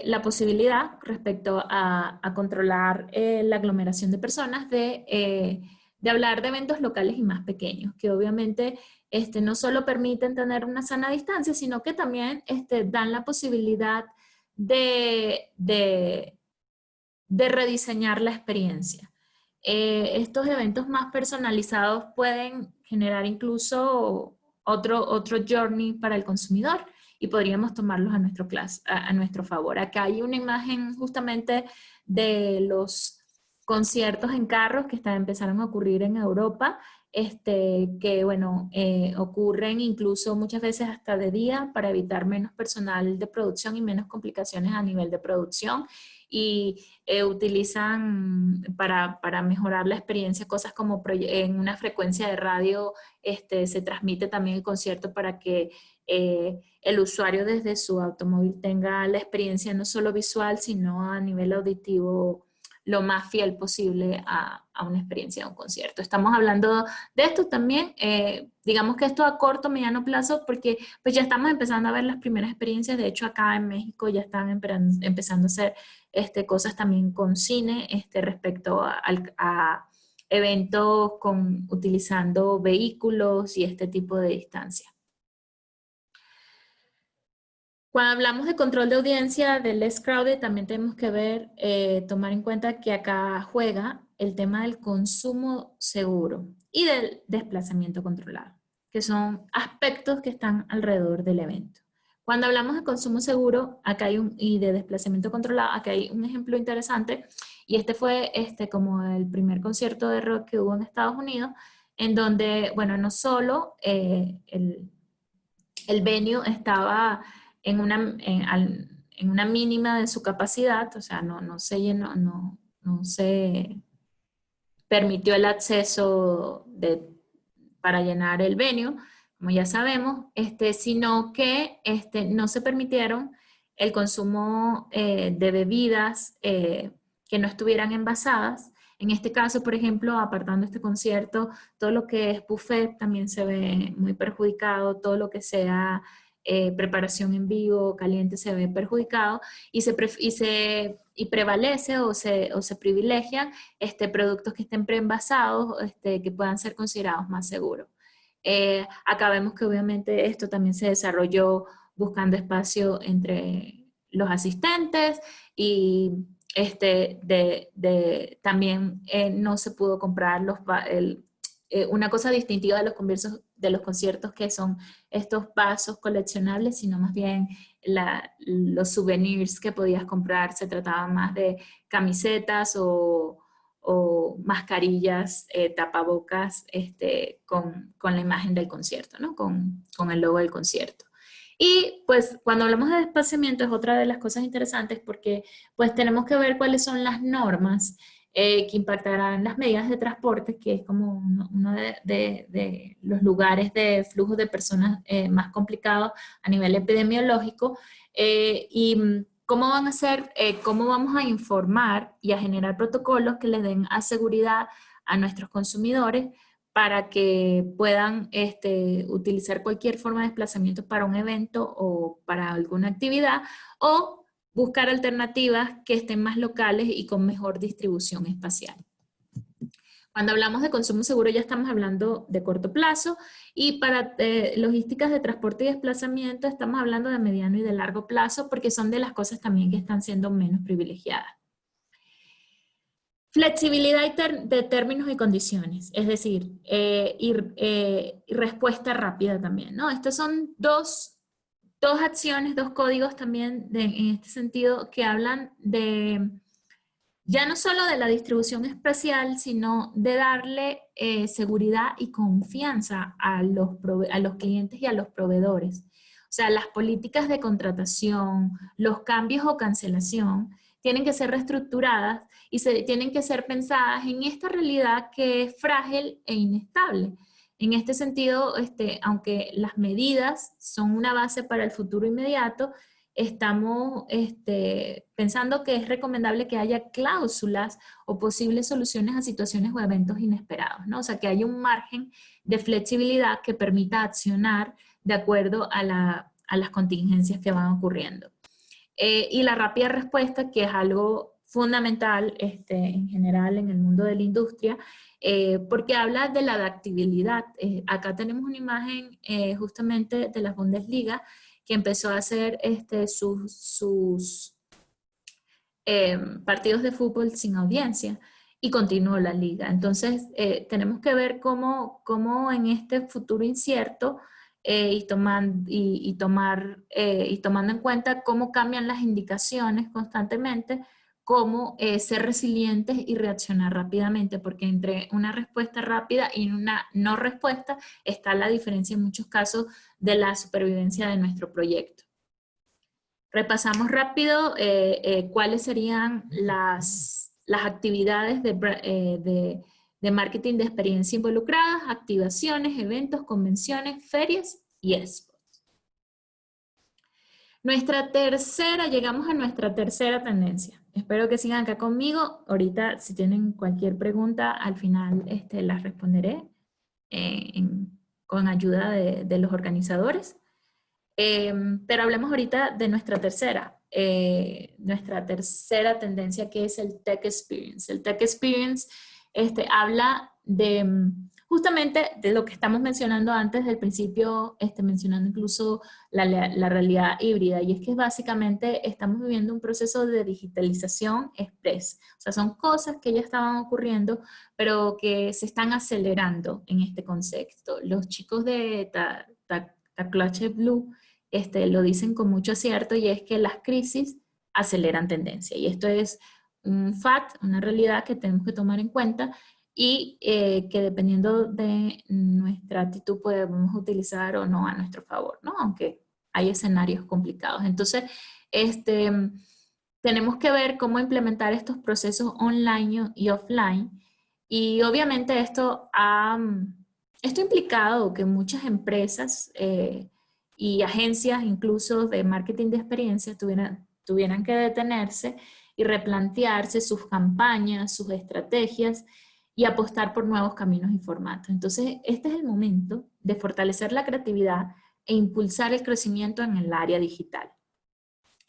la posibilidad respecto a controlar la aglomeración de personas de hablar de eventos locales y más pequeños, que obviamente no solo permiten tener una sana distancia, sino que también dan la posibilidad de rediseñar la experiencia. Estos eventos más personalizados pueden generar incluso otro journey para el consumidor y podríamos tomarlos a nuestro favor. Acá hay una imagen justamente de los conciertos en carros que empezaron a ocurrir en Europa, que bueno, ocurren incluso muchas veces hasta de día para evitar menos personal de producción y menos complicaciones a nivel de producción, y utilizan para mejorar la experiencia cosas como en una frecuencia de radio se transmite también el concierto para que el usuario desde su automóvil tenga la experiencia no solo visual, sino a nivel auditivo lo más fiel posible a una experiencia de un concierto. Estamos hablando de esto también, digamos que esto a corto, mediano plazo, porque pues ya estamos empezando a ver las primeras experiencias. De hecho, acá en México ya están empezando a hacer cosas también con cine respecto a eventos utilizando vehículos y este tipo de distancia. Cuando hablamos de control de audiencia, de less crowded, también tenemos que ver, tomar en cuenta que acá juega el tema del consumo seguro y del desplazamiento controlado, que son aspectos que están alrededor del evento. Cuando hablamos de consumo seguro y de desplazamiento controlado, acá hay un ejemplo interesante, y este fue como el primer concierto de rock que hubo en Estados Unidos, en donde, bueno, no solo el venue estaba en una mínima de su capacidad, o sea, no se llenó, no se permitió el acceso para llenar el venue, como ya sabemos, sino que no se permitieron el consumo de bebidas que no estuvieran envasadas. En este caso, por ejemplo, apartando este concierto, todo lo que es buffet también se ve muy perjudicado, todo lo que sea preparación en vivo, caliente, se ve perjudicado y prevalece o se privilegian productos que estén preenvasados, que puedan ser considerados más seguros. Acá vemos que obviamente esto también se desarrolló buscando espacio entre los asistentes y también no se pudo comprar una cosa distintiva de los conciertos que son estos vasos coleccionables, sino más bien los souvenirs que podías comprar. Se trataba más de camisetas o mascarillas, tapabocas, con la imagen del concierto, ¿no? Con el logo del concierto. Y pues cuando hablamos de desplazamiento es otra de las cosas interesantes, porque pues tenemos que ver cuáles son las normas que impactarán las medidas de transporte, que es como uno de los lugares de flujo de personas más complicados a nivel epidemiológico, y cómo van a ser, cómo vamos a informar y a generar protocolos que les den seguridad a nuestros consumidores para que puedan utilizar cualquier forma de desplazamiento para un evento o para alguna actividad, o buscar alternativas que estén más locales y con mejor distribución espacial. Cuando hablamos de consumo seguro ya estamos hablando de corto plazo, y para logísticas de transporte y desplazamiento estamos hablando de mediano y de largo plazo, porque son de las cosas también que están siendo menos privilegiadas. Flexibilidad de términos y condiciones, es decir, y respuesta rápida también, ¿no? Estas son dos acciones, dos códigos también en este sentido, que hablan ya no solo de la distribución espacial, sino de darle seguridad y confianza a los clientes y a los proveedores. O sea, las políticas de contratación, los cambios o cancelación, tienen que ser reestructuradas y tienen que ser pensadas en esta realidad que es frágil e inestable. En este sentido, aunque las medidas son una base para el futuro inmediato, estamos pensando que es recomendable que haya cláusulas o posibles soluciones a situaciones o eventos inesperados, ¿no? O sea, que haya un margen de flexibilidad que permita accionar de acuerdo a las contingencias que van ocurriendo. Y la rápida respuesta, que es algo fundamental en general en el mundo de la industria, porque habla de la adaptabilidad. Acá tenemos una imagen justamente de la Bundesliga, que empezó a hacer sus partidos de fútbol sin audiencia, y continuó la liga. Entonces, tenemos que ver cómo en este futuro incierto, y tomando en cuenta cómo cambian las indicaciones constantemente, cómo ser resilientes y reaccionar rápidamente, porque entre una respuesta rápida y una no respuesta está la diferencia en muchos casos de la supervivencia de nuestro proyecto. Repasamos rápido cuáles serían las actividades de marketing de experiencia involucradas: activaciones, eventos, convenciones, ferias y expos. Llegamos a nuestra tercera tendencia. espero que sigan acá conmigo. Ahorita, si tienen cualquier pregunta, al final las responderé con ayuda de los organizadores. Pero hablemos ahorita de nuestra tercera tendencia, que es el Tech Experience. El Tech Experience habla de justamente de lo que estamos mencionando antes del principio, mencionando incluso la realidad híbrida, y es que básicamente estamos viviendo un proceso de digitalización express. O sea, son cosas que ya estaban ocurriendo, pero que se están acelerando en este contexto. Los chicos de Taklache Blue lo dicen con mucho acierto, y es que las crisis aceleran tendencia. Y esto es un fact, una realidad que tenemos que tomar en cuenta, y que dependiendo de nuestra actitud podemos utilizar o no a nuestro favor, ¿no? Aunque hay escenarios complicados. Entonces, tenemos que ver cómo implementar estos procesos online y offline. Y obviamente esto ha implicado que muchas empresas y agencias, incluso de marketing de experiencia, tuvieran que detenerse y replantearse sus campañas, sus estrategias, y apostar por nuevos caminos y formatos. Entonces, este es el momento de fortalecer la creatividad e impulsar el crecimiento en el área digital.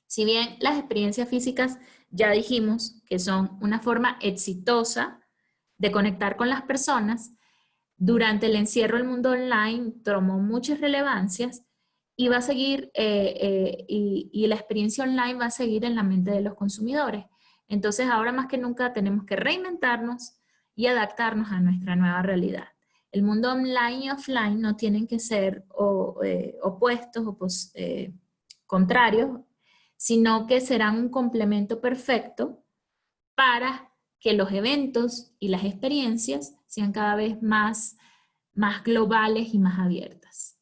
Si bien las experiencias físicas ya dijimos que son una forma exitosa de conectar con las personas, durante el encierro el mundo online tomó muchas relevancias y va a seguir, y la experiencia online va a seguir en la mente de los consumidores. Entonces, ahora más que nunca tenemos que reinventarnos y adaptarnos a nuestra nueva realidad. El mundo online y offline no tienen que ser opuestos o contrarios, sino que serán un complemento perfecto para que los eventos y las experiencias sean cada vez más globales y más abiertas.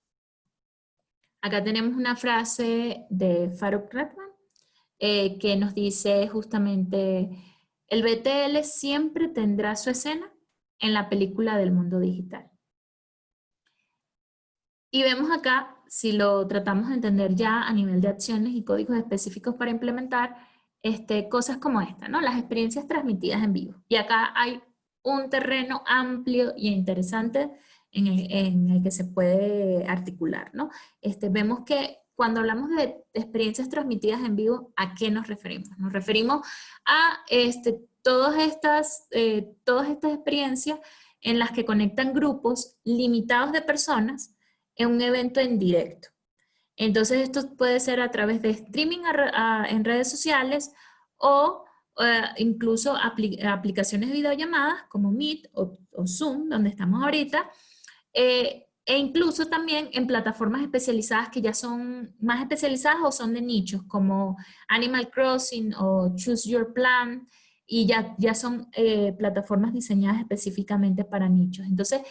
Acá tenemos una frase de Faruk Ratman que nos dice justamente: el BTL siempre tendrá su escena en la película del mundo digital. Y vemos acá, si lo tratamos de entender ya a nivel de acciones y códigos específicos para implementar, cosas como esta, ¿no? Las experiencias transmitidas en vivo. Y acá hay un terreno amplio y interesante en el que se puede articular, ¿no? Vemos que cuando hablamos de experiencias transmitidas en vivo, ¿a qué nos referimos? Nos referimos a todas estas experiencias en las que conectan grupos limitados de personas en un evento en directo. Entonces, esto puede ser a través de streaming en redes sociales, o incluso aplicaciones de videollamadas como Meet o Zoom, donde estamos ahorita, e incluso también en plataformas especializadas que ya son más especializadas o son de nichos, como Animal Crossing o Choose Your Plan, y ya son plataformas diseñadas específicamente para nichos. Entonces,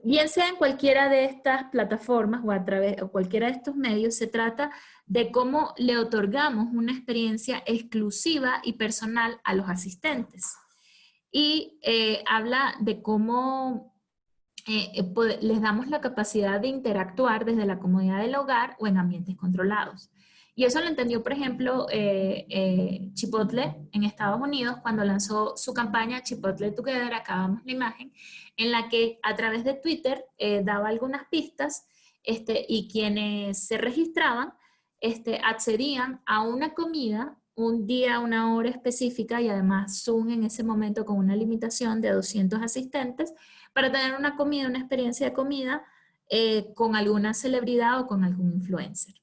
bien sea en cualquiera de estas plataformas o cualquiera de estos medios, se trata de cómo le otorgamos una experiencia exclusiva y personal a los asistentes. Y habla de cómo les damos la capacidad de interactuar desde la comodidad del hogar o en ambientes controlados. Y eso lo entendió, por ejemplo, Chipotle en Estados Unidos cuando lanzó su campaña Chipotle Together. Acá vemos la imagen en la que a través de Twitter daba algunas pistas, y quienes se registraban accedían a una comida un día, una hora específica, y además Zoom en ese momento con una limitación de 200 asistentes, para tener una comida, una experiencia de comida con alguna celebridad o con algún influencer.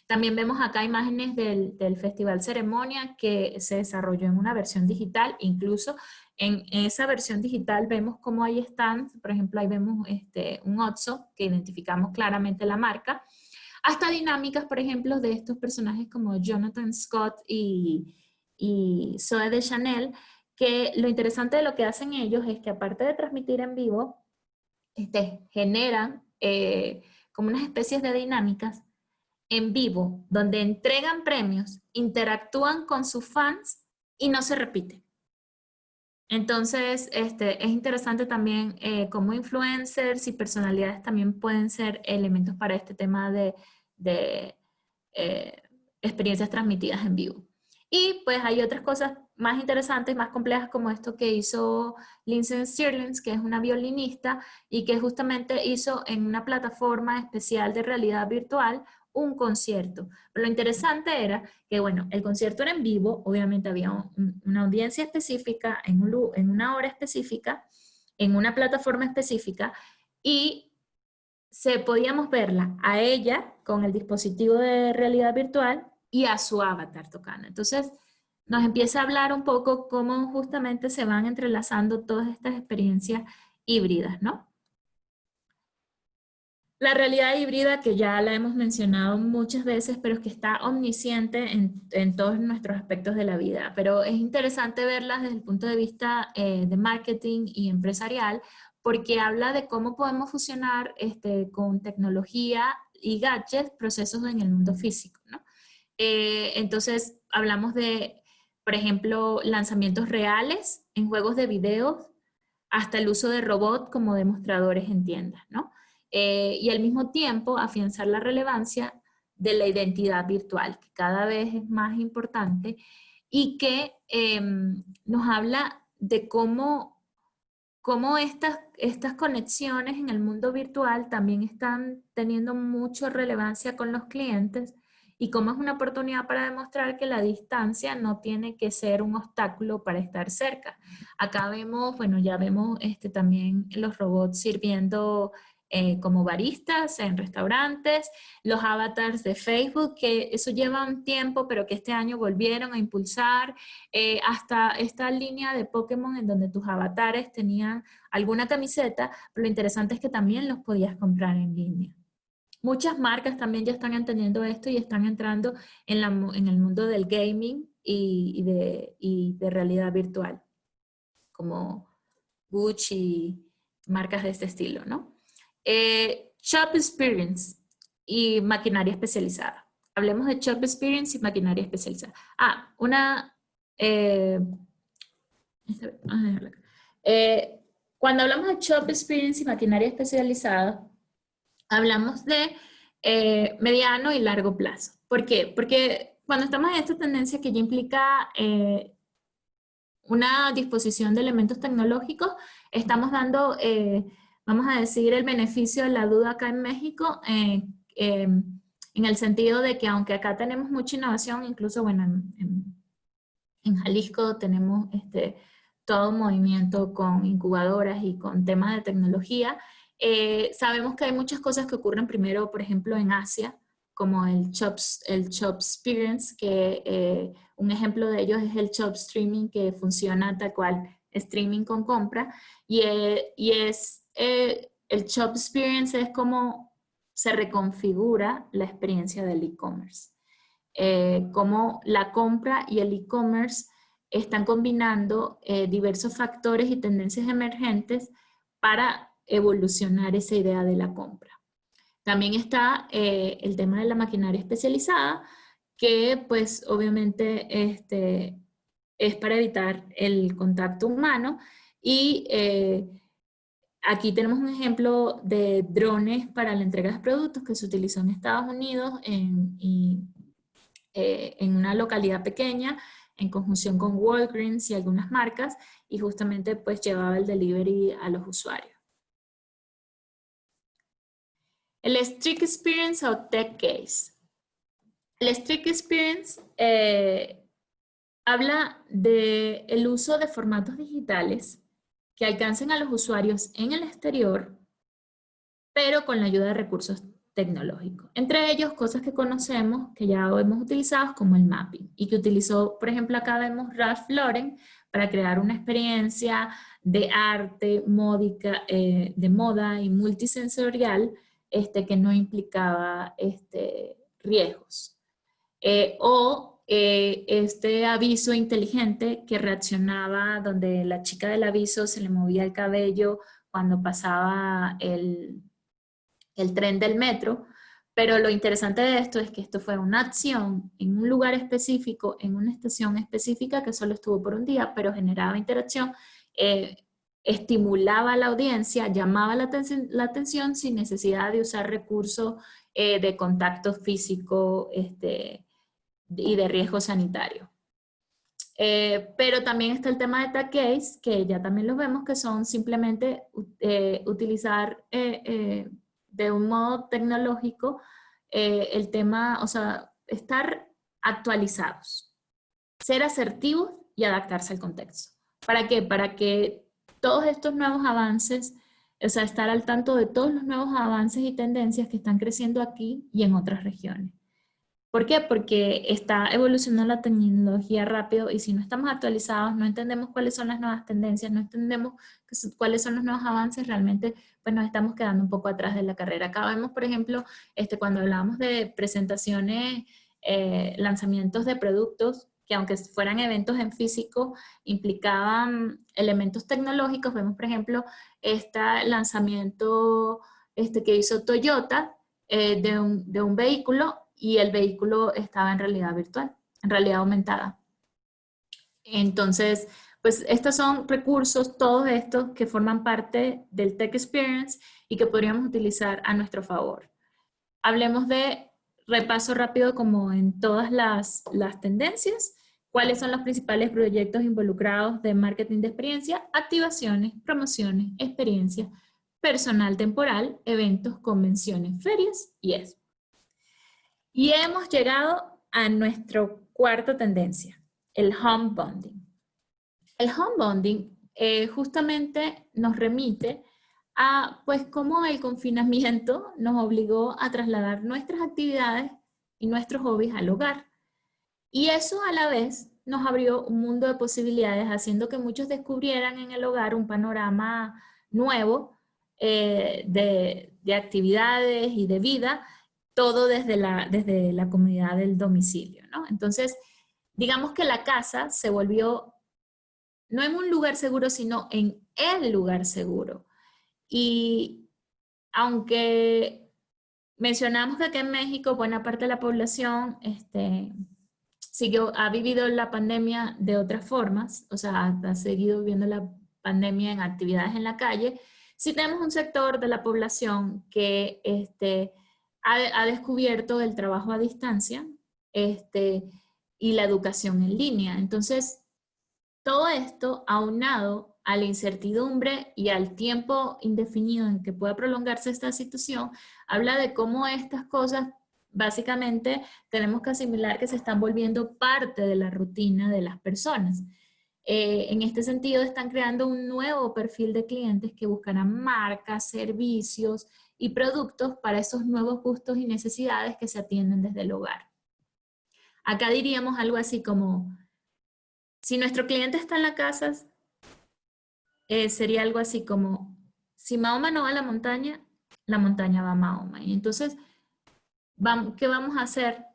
También vemos acá imágenes del Festival Ceremonia, que se desarrolló en una versión digital. Incluso en esa versión digital vemos cómo ahí están, por ejemplo, ahí vemos un Oxxo, que identificamos claramente la marca, hasta dinámicas, por ejemplo, de estos personajes como Jonathan Scott y Zoe de Chanel, que lo interesante de lo que hacen ellos es que, aparte de transmitir en vivo, generan como unas especies de dinámicas en vivo, donde entregan premios, interactúan con sus fans y no se repite. Entonces, es interesante también cómo influencers y personalidades también pueden ser elementos para este tema de experiencias transmitidas en vivo. Y pues hay otras cosas más interesantes, más complejas, como esto que hizo Lindsey Stirlings, que es una violinista y que justamente hizo en una plataforma especial de realidad virtual un concierto. Pero lo interesante era que, bueno, el concierto era en vivo, obviamente había una audiencia específica, en una hora específica, en una plataforma específica, y podíamos verla a ella con el dispositivo de realidad virtual y a su avatar tocando. Entonces, nos empieza a hablar un poco cómo justamente se van entrelazando todas estas experiencias híbridas, ¿no? La realidad híbrida, que ya la hemos mencionado muchas veces, pero es que está omnisciente en todos nuestros aspectos de la vida. Pero es interesante verlas desde el punto de vista de marketing y empresarial, porque habla de cómo podemos fusionar con tecnología y gadgets procesos en el mundo físico, ¿no? Entonces, hablamos de, por ejemplo, lanzamientos reales en juegos de video, hasta el uso de robots como demostradores en tiendas, ¿no? Y al mismo tiempo afianzar la relevancia de la identidad virtual, que cada vez es más importante y que nos habla de cómo estas conexiones en el mundo virtual también están teniendo mucha relevancia con los clientes y cómo es una oportunidad para demostrar que la distancia no tiene que ser un obstáculo para estar cerca. Acá vemos, bueno, ya vemos también los robots sirviendo como baristas en restaurantes, los avatars de Facebook, que eso lleva un tiempo, pero que este año volvieron a impulsar, hasta esta línea de Pokémon en donde tus avatares tenían alguna camiseta, pero lo interesante es que también los podías comprar en línea. Muchas marcas también ya están entendiendo esto y están entrando en el mundo del gaming y de realidad virtual, como Gucci, marcas de este estilo, ¿no? Shop Experience y maquinaria especializada. Hablemos de Shop Experience y maquinaria especializada. Eh, eh, Cuando hablamos de Shop Experience y maquinaria especializada, hablamos de mediano y largo plazo. ¿Por qué? Porque cuando estamos en esta tendencia que ya implica una disposición de elementos tecnológicos, estamos dando, vamos a decir, el beneficio de la duda acá en México, en el sentido de que aunque acá tenemos mucha innovación, incluso, bueno, en Jalisco tenemos todo un movimiento con incubadoras y con temas de tecnología. Sabemos que hay muchas cosas que ocurren primero, por ejemplo, en Asia, como el Shop Experience, que un ejemplo de ellos es el Shop Streaming, que funciona tal cual, streaming con compra, el Shop Experience es como se reconfigura la experiencia del e-commerce. Cómo la compra y el e-commerce están combinando diversos factores y tendencias emergentes para evolucionar esa idea de la compra. También está el tema de la maquinaria especializada, que pues obviamente es para evitar el contacto humano y aquí tenemos un ejemplo de drones para la entrega de productos que se utilizó en Estados Unidos en una localidad pequeña, en conjunción con Walgreens y algunas marcas, y justamente pues llevaba el delivery a los usuarios. El Street Experience o Tech Case. El Street Experience habla del uso de formatos digitales que alcancen a los usuarios en el exterior, pero con la ayuda de recursos tecnológicos. Entre ellos, cosas que conocemos, que ya hemos utilizado, como el mapping, y que utilizó, por ejemplo, acá vemos Ralph Lauren para crear una experiencia de arte, módica, de moda y multisensorial, que no implicaba riesgos. Este aviso inteligente que reaccionaba, donde la chica del aviso se le movía el cabello cuando pasaba el tren del metro, pero lo interesante de esto es que esto fue una acción en un lugar específico, en una estación específica que solo estuvo por un día, pero generaba interacción, estimulaba a la audiencia, llamaba la atención sin necesidad de usar recursos de contacto físico y de riesgo sanitario. Pero también está el tema de tag case, que ya también los vemos, que son simplemente utilizar de un modo tecnológico el tema, o sea, estar actualizados, ser asertivos y adaptarse al contexto. ¿Para qué? Para que todos estos nuevos avances, o sea, estar al tanto de todos los nuevos avances y tendencias que están creciendo aquí y en otras regiones. ¿Por qué? Porque está evolucionando la tecnología rápido y si no estamos actualizados, no entendemos cuáles son las nuevas tendencias, no entendemos cuáles son los nuevos avances, realmente pues nos estamos quedando un poco atrás de la carrera. Acá vemos, por ejemplo, cuando hablamos de presentaciones, lanzamientos de productos, que aunque fueran eventos en físico, implicaban elementos tecnológicos. Vemos, por ejemplo, este lanzamiento que hizo Toyota de un vehículo y el vehículo estaba en realidad virtual, en realidad aumentada. Entonces, pues estos son recursos, todos estos que forman parte del Tech Experience y que podríamos utilizar a nuestro favor. Hablemos de repaso rápido como en todas las tendencias. ¿Cuáles son los principales proyectos involucrados de marketing de experiencia? Activaciones, promociones, experiencias, personal temporal, eventos, convenciones, ferias y eso. Y hemos llegado a nuestra cuarta tendencia, el home bonding. El home bonding justamente nos remite a pues cómo el confinamiento nos obligó a trasladar nuestras actividades y nuestros hobbies al hogar. Y eso a la vez nos abrió un mundo de posibilidades, haciendo que muchos descubrieran en el hogar un panorama nuevo de actividades y de vida, todo desde la comodidad del domicilio, ¿no? Entonces, digamos que la casa se volvió no en un lugar seguro, sino en el lugar seguro. Y aunque mencionamos que aquí en México buena parte de la población ha vivido la pandemia de otras formas, o sea, ha seguido viviendo la pandemia en actividades en la calle, sí tenemos un sector de la población que ha descubierto el trabajo a distancia y la educación en línea. Entonces, todo esto aunado a la incertidumbre y al tiempo indefinido en que pueda prolongarse esta situación, habla de cómo estas cosas básicamente tenemos que asimilar que se están volviendo parte de la rutina de las personas. En este sentido, están creando un nuevo perfil de clientes que buscarán marcas, servicios y productos para esos nuevos gustos y necesidades que se atienden desde el hogar. Acá diríamos algo así como, si nuestro cliente está en la casa, sería algo así como, si Mahoma no va a la montaña va a Mahoma. Y entonces, ¿qué vamos a hacer?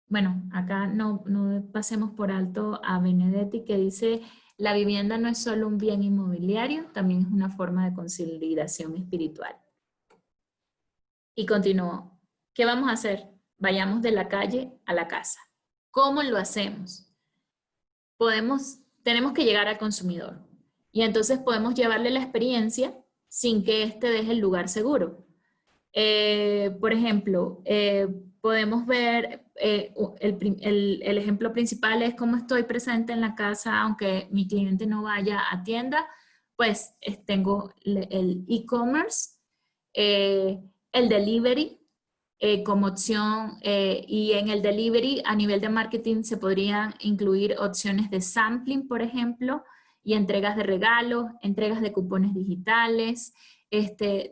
Bueno, acá no pasemos por alto a Benedetti que dice, la vivienda no es solo un bien inmobiliario, también es una forma de consolidación espiritual. Y continuó, ¿qué vamos a hacer? Vayamos de la calle a la casa. ¿Cómo lo hacemos? Tenemos que llegar al consumidor. Y entonces podemos llevarle la experiencia sin que éste deje el lugar seguro. Por ejemplo, podemos ver, el ejemplo principal es cómo estoy presente en la casa, aunque mi cliente no vaya a tienda, pues tengo el e-commerce, el delivery, como opción, y en el delivery a nivel de marketing se podrían incluir opciones de sampling, por ejemplo, y entregas de regalos, entregas de cupones digitales,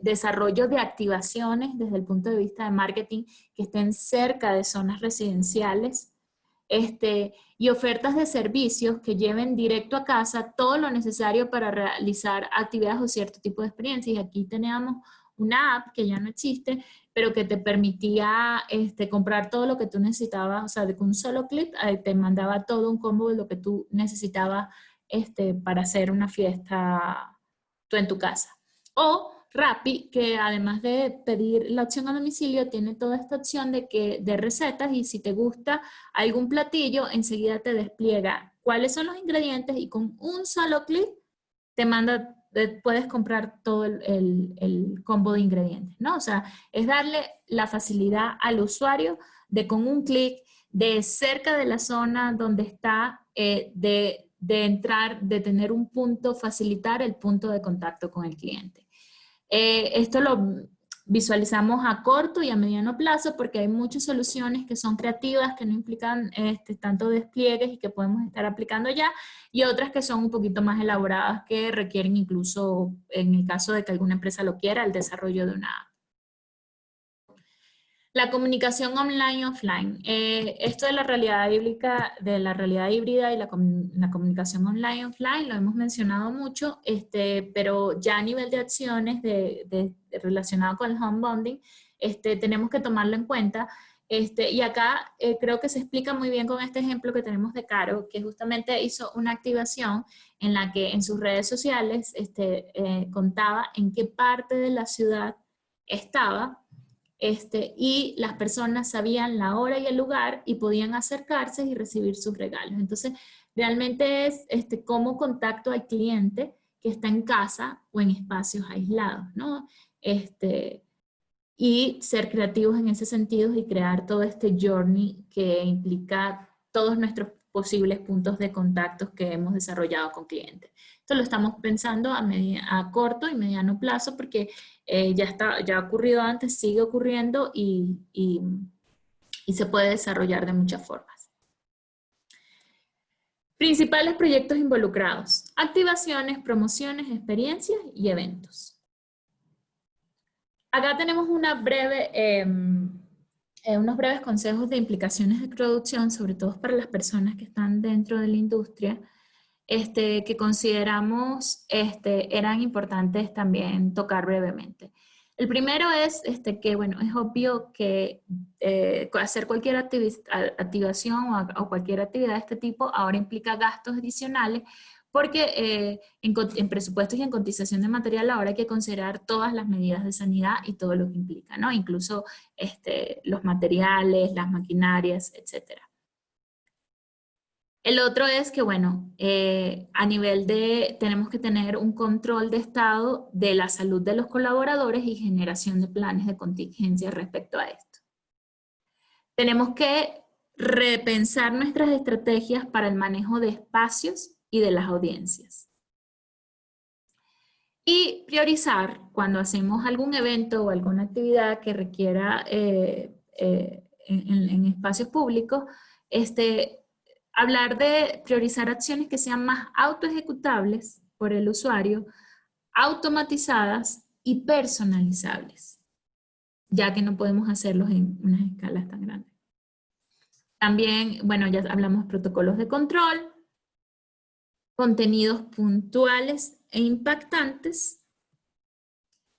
desarrollo de activaciones desde el punto de vista de marketing que estén cerca de zonas residenciales, y ofertas de servicios que lleven directo a casa todo lo necesario para realizar actividades o cierto tipo de experiencias. Y aquí teníamos una app que ya no existe, pero que te permitía comprar todo lo que tú necesitabas, o sea, de un solo clic te mandaba todo un combo de lo que tú necesitabas para hacer una fiesta tú en tu casa. O Rappi, que además de pedir la opción a domicilio, tiene toda esta opción de recetas y si te gusta algún platillo, enseguida te despliega cuáles son los ingredientes y con un solo clic te manda, puedes comprar todo el combo de ingredientes, ¿no? O sea, es darle la facilidad al usuario de con un clic, de cerca de la zona donde está, de tener un punto, facilitar el punto de contacto con el cliente. Esto lo visualizamos a corto y a mediano plazo porque hay muchas soluciones que son creativas, que no implican tanto despliegues y que podemos estar aplicando ya, y otras que son un poquito más elaboradas que requieren incluso, en el caso de que alguna empresa lo quiera, el desarrollo de una app. La comunicación online y offline. Esto de la realidad híbrida y la comunicación online y offline lo hemos mencionado mucho, pero ya a nivel de acciones relacionado con el home bonding, tenemos que tomarlo en cuenta. Y acá creo que se explica muy bien con este ejemplo que tenemos de Caro, que justamente hizo una activación en la que en sus redes sociales contaba en qué parte de la ciudad estaba, y las personas sabían la hora y el lugar y podían acercarse y recibir sus regalos. Entonces, realmente es cómo contacto al cliente que está en casa o en espacios aislados, ¿no? Y ser creativos en ese sentido y crear todo este journey que implica todos nuestros posibles puntos de contacto que hemos desarrollado con clientes. Esto lo estamos pensando a corto y mediano plazo porque ya ha ocurrido antes, sigue ocurriendo y se puede desarrollar de muchas formas. Principales proyectos involucrados: activaciones, promociones, experiencias y eventos. Acá tenemos unos breves consejos de implicaciones de producción, sobre todo para las personas que están dentro de la industria, que consideramos eran importantes también tocar brevemente. El primero es que, bueno, es obvio que hacer cualquier activación o cualquier actividad de este tipo ahora implica gastos adicionales porque en presupuestos y en cotización de material ahora hay que considerar todas las medidas de sanidad y todo lo que implica, ¿no? Incluso los materiales, las maquinarias, etcétera. El otro es que, bueno, a nivel tenemos que tener un control de estado de la salud de los colaboradores y generación de planes de contingencia respecto a esto. Tenemos que repensar nuestras estrategias para el manejo de espacios y de las audiencias. Y priorizar cuando hacemos algún evento o alguna actividad que requiera en espacios públicos, hablar de priorizar acciones que sean más autoejecutables por el usuario, automatizadas y personalizables, ya que no podemos hacerlos en unas escalas tan grandes. También, bueno, ya hablamos de protocolos de control, contenidos puntuales e impactantes.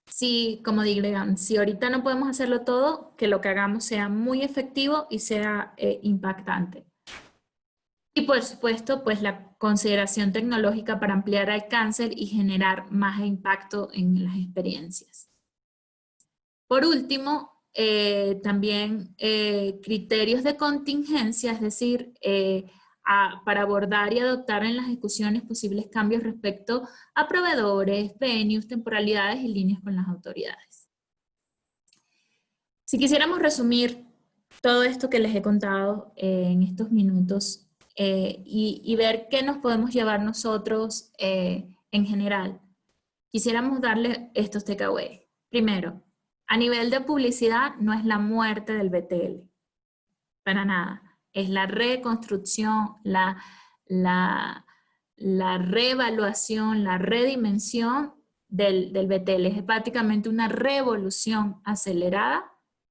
Sí, como digan, si ahorita no podemos hacerlo todo, que lo que hagamos sea muy efectivo y sea impactante. Y por supuesto, pues la consideración tecnológica para ampliar alcance y generar más impacto en las experiencias. Por último, también criterios de contingencia, es decir, para abordar y adoptar en las ejecuciones posibles cambios respecto a proveedores, venues, temporalidades y líneas con las autoridades. Si quisiéramos resumir todo esto que les he contado en estos minutos, y ver qué nos podemos llevar nosotros en general, quisiéramos darle estos takeaways. Primero, a nivel de publicidad no es la muerte del BTL, para nada. Es la reconstrucción, la reevaluación, la redimensión del BTL. Es prácticamente una revolución acelerada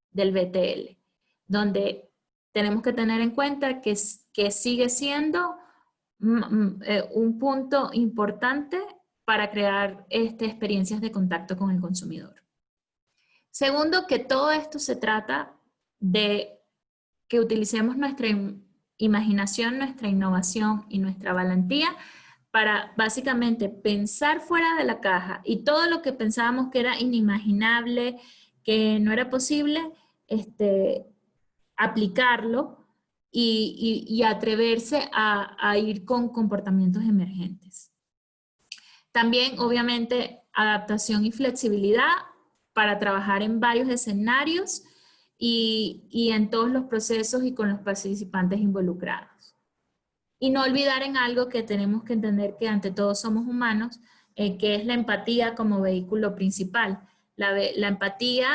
del BTL, donde tenemos que tener en cuenta que sigue siendo un punto importante para crear experiencias de contacto con el consumidor. Segundo, que todo esto se trata de que utilicemos nuestra imaginación, nuestra innovación y nuestra valentía para básicamente pensar fuera de la caja y todo lo que pensábamos que era inimaginable, que no era posible, aplicarlo y atreverse a ir con comportamientos emergentes. También, obviamente, adaptación y flexibilidad para trabajar en varios escenarios y en todos los procesos y con los participantes involucrados. y no olvidar en algo que tenemos que entender que ante todo somos humanos, que es la empatía como vehículo principal. La empatía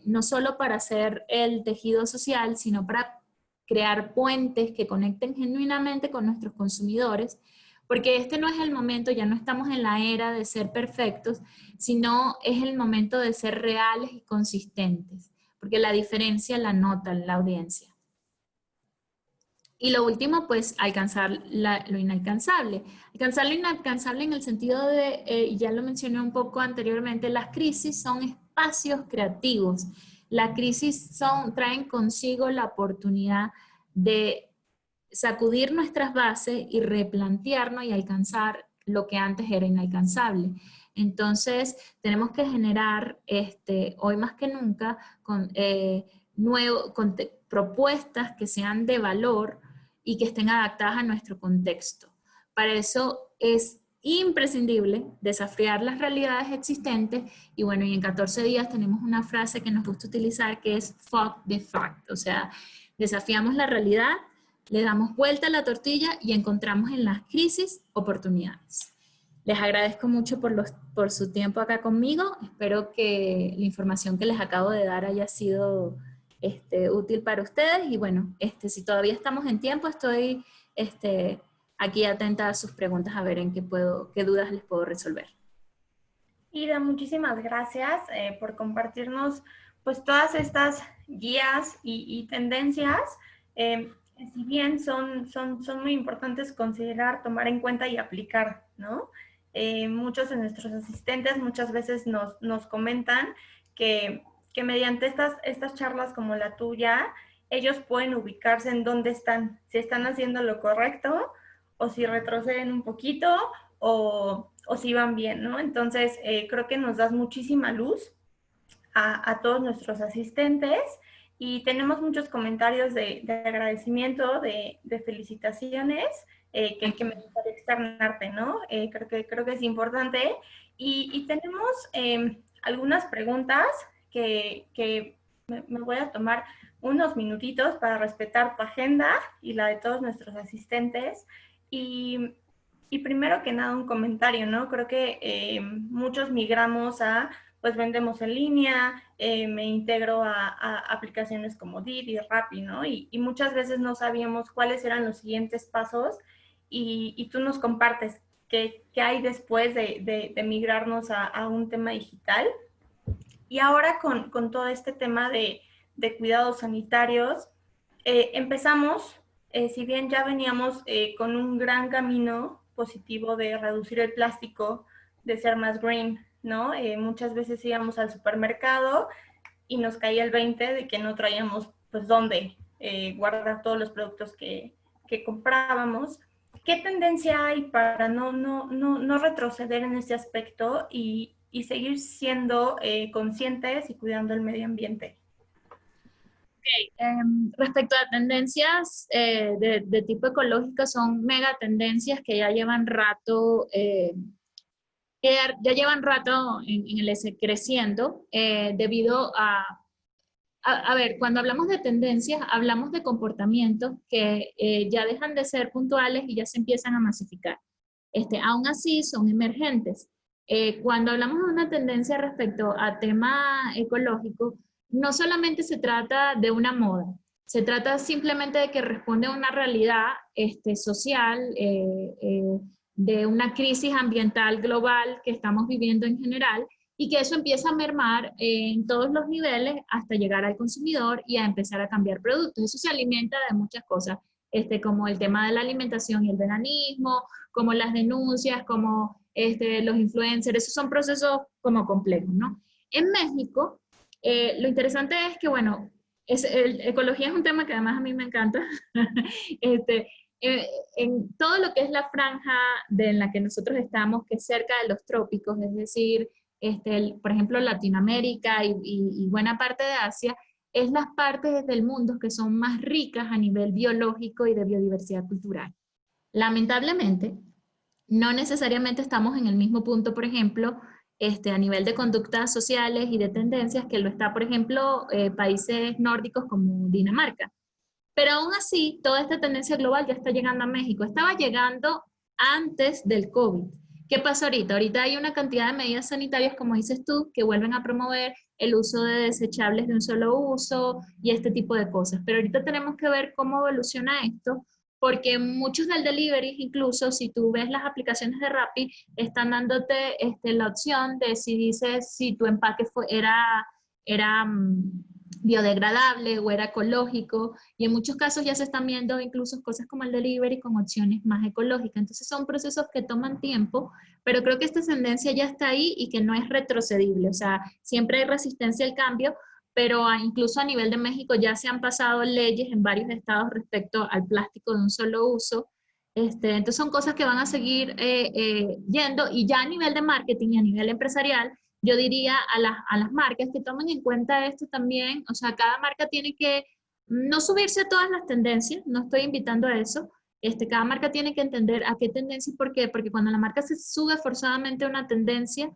no solo para hacer el tejido social, sino para crear puentes que conecten genuinamente con nuestros consumidores, porque este no es el momento, ya no estamos en la era de ser perfectos, sino es el momento de ser reales y consistentes, porque la diferencia la nota la audiencia. Y lo último, pues, alcanzar lo inalcanzable. Alcanzar lo inalcanzable en el sentido de, ya lo mencioné un poco anteriormente, las crisis son espacios creativos. Las crisis traen consigo la oportunidad de sacudir nuestras bases y replantearnos y alcanzar lo que antes era inalcanzable. Entonces, tenemos que generar, hoy más que nunca, con propuestas que sean de valor y que estén adaptadas a nuestro contexto. Para eso es imprescindible desafiar las realidades existentes y bueno, y en 14 días tenemos una frase que nos gusta utilizar que es fuck the fact, o sea, desafiamos la realidad, le damos vuelta a la tortilla y encontramos en las crisis oportunidades. Les agradezco mucho por su tiempo acá conmigo, espero que la información que les acabo de dar haya sido útil para ustedes y bueno, si todavía estamos en tiempo, estoy aquí atenta a sus preguntas a ver en qué dudas les puedo resolver. Ida, muchísimas gracias por compartirnos pues todas estas guías y tendencias. Si bien son muy importantes considerar, tomar en cuenta y aplicar, ¿no? Muchos de nuestros asistentes muchas veces nos comentan que mediante estas charlas como la tuya, ellos pueden ubicarse en dónde están, si están haciendo lo correcto o si retroceden un poquito o si van bien, ¿no? Entonces, creo que nos das muchísima luz a todos nuestros asistentes y tenemos muchos comentarios de agradecimiento, de felicitaciones que me gustaría externarte, ¿no? Creo que es importante. Y tenemos algunas preguntas que me voy a tomar unos minutitos para respetar tu agenda y la de todos nuestros asistentes. Y primero que nada un comentario, ¿no? Creo que muchos migramos pues vendemos en línea, me integro a aplicaciones como Didi, Rappi, ¿no? Y muchas veces no sabíamos cuáles eran los siguientes pasos y tú nos compartes qué hay después de migrarnos a un tema digital. Y ahora con todo este tema de cuidados sanitarios, empezamos, si bien ya veníamos con un gran camino positivo de reducir el plástico, de ser más green, ¿no? Muchas veces íbamos al supermercado y nos caía el 20 de que no traíamos, pues, dónde guardar todos los productos que comprábamos. ¿Qué tendencia hay para no retroceder en ese aspecto y seguir siendo conscientes y cuidando el medio ambiente? Respecto a tendencias de tipo ecológico, son mega tendencias que ya llevan rato, en el creciendo debido a ver, cuando hablamos de tendencias, hablamos de comportamientos que ya dejan de ser puntuales y ya se empiezan a masificar. Aún así, son emergentes. Cuando hablamos de una tendencia respecto a tema ecológico, no solamente se trata de una moda, se trata simplemente de que responde a una realidad social, de una crisis ambiental global que estamos viviendo en general, y que eso empieza a mermar en todos los niveles hasta llegar al consumidor y a empezar a cambiar productos. Eso se alimenta de muchas cosas, como el tema de la alimentación y el veganismo, como las denuncias, como los influencers, esos son procesos como complejos, ¿no? En México, lo interesante es que, bueno, ecología es un tema que además a mí me encanta. En todo lo que es la franja en la que nosotros estamos, que es cerca de los trópicos, es decir, por ejemplo, Latinoamérica y buena parte de Asia, es las partes del mundo que son más ricas a nivel biológico y de biodiversidad cultural. Lamentablemente, no necesariamente estamos en el mismo punto, por ejemplo, a nivel de conductas sociales y de tendencias que lo está, por ejemplo, países nórdicos como Dinamarca. Pero aún así, toda esta tendencia global ya está llegando a México. Estaba llegando antes del COVID. ¿Qué pasa ahorita? Ahorita hay una cantidad de medidas sanitarias, como dices tú, que vuelven a promover el uso de desechables de un solo uso y este tipo de cosas. Pero ahorita tenemos que ver cómo evoluciona esto, porque muchos del delivery, incluso si tú ves las aplicaciones de Rappi, están dándote la opción de si dices si tu empaque era biodegradable o era ecológico, y en muchos casos ya se están viendo incluso cosas como el delivery con opciones más ecológicas. Entonces son procesos que toman tiempo, pero creo que esta tendencia ya está ahí y que no es retrocedible. O sea, siempre hay resistencia al cambio, pero incluso a nivel de México ya se han pasado leyes en varios estados respecto al plástico de un solo uso. Entonces son cosas que van a seguir yendo, y ya a nivel de marketing y a nivel empresarial, yo diría a las marcas que tomen en cuenta esto también. O sea, cada marca tiene que no subirse a todas las tendencias, no estoy invitando a eso. Cada marca tiene que entender a qué tendencia y por qué, porque cuando la marca se sube forzadamente a una tendencia,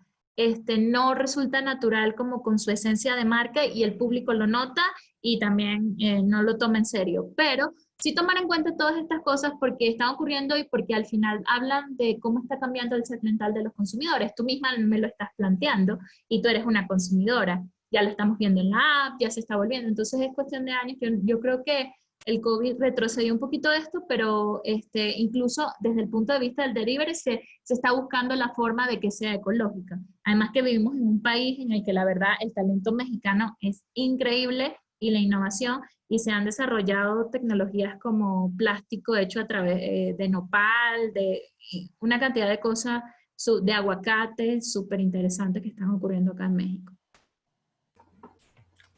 no resulta natural como con su esencia de marca, y el público lo nota y también no lo toma en serio. Pero sí tomar en cuenta todas estas cosas porque están ocurriendo y porque al final hablan de cómo está cambiando el segmental de los consumidores. Tú misma me lo estás planteando y tú eres una consumidora. Ya lo estamos viendo en la app, ya se está volviendo. Entonces es cuestión de años. Yo creo que el COVID retrocedió un poquito esto, pero incluso desde el punto de vista del delivery se está buscando la forma de que sea ecológica. Además que vivimos en un país en el que la verdad el talento mexicano es increíble y la innovación, y se han desarrollado tecnologías como plástico hecho a través de nopal, de una cantidad de cosas, de aguacate, súper interesantes que están ocurriendo acá en México.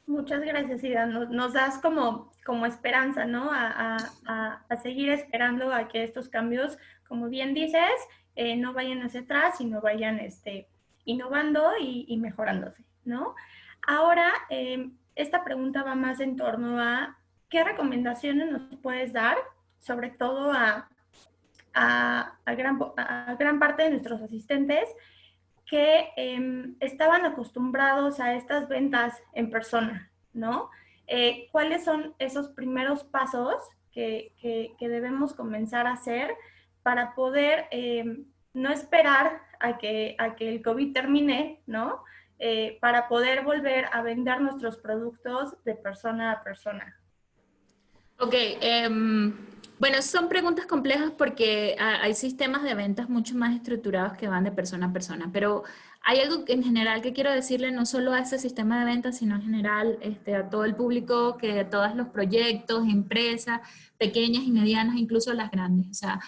Muchas gracias, Ida. Nos das como esperanza, ¿no? A seguir esperando a que estos cambios, como bien dices, no vayan hacia atrás, sino vayan innovando y mejorándose, ¿no? Ahora, esta pregunta va más en torno a qué recomendaciones nos puedes dar, sobre todo a gran parte de nuestros asistentes que estaban acostumbrados a estas ventas en persona, ¿no? ¿Cuáles son esos primeros pasos que debemos comenzar a hacer para poder no esperar a que el COVID termine, ¿no? Para poder volver a vender nuestros productos de persona a persona. Ok, bueno, son preguntas complejas porque hay sistemas de ventas mucho más estructurados que van de persona a persona, pero hay algo en general que quiero decirle no solo a ese sistema de ventas, sino en general a todo el público, que a todos los proyectos, empresas, pequeñas y medianas, incluso las grandes. O sea,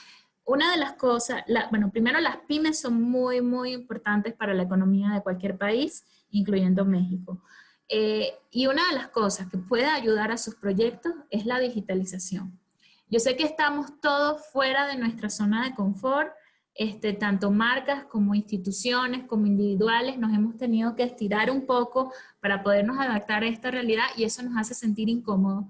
una de las cosas, bueno, primero las pymes son muy, muy importantes para la economía de cualquier país, incluyendo México. Y una de las cosas que puede ayudar a sus proyectos es la digitalización. Yo sé que estamos todos fuera de nuestra zona de confort, tanto marcas como instituciones, como individuales, nos hemos tenido que estirar un poco para podernos adaptar a esta realidad, y eso nos hace sentir incómodos.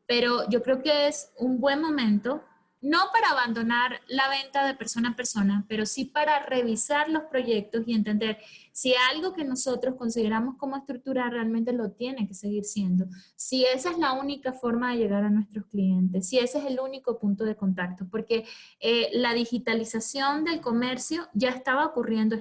Pero yo creo que es un buen momento, no para abandonar la venta de persona a persona, pero sí para revisar los proyectos y entender si algo que nosotros consideramos como estructura realmente lo tiene que seguir siendo, si esa es la única forma de llegar a nuestros clientes, si ese es el único punto de contacto, porque la digitalización del comercio ya estaba ocurriendo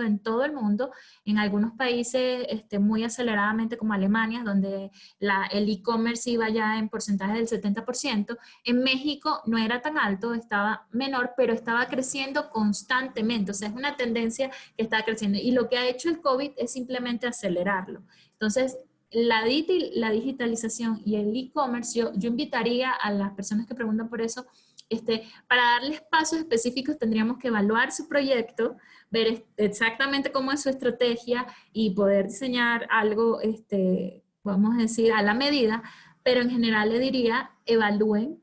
en todo el mundo, en algunos países muy aceleradamente como Alemania, donde el e-commerce iba ya en porcentaje del 70%, en México no era tan alto, estaba menor, pero estaba creciendo constantemente, o sea, es una tendencia que está creciendo, y lo que ha hecho el COVID es simplemente acelerarlo. Entonces, la digitalización y el e-commerce, yo invitaría a las personas que preguntan por eso, para darles pasos específicos tendríamos que evaluar su proyecto, ver exactamente cómo es su estrategia y poder diseñar algo, vamos a decir, a la medida, pero en general le diría, evalúen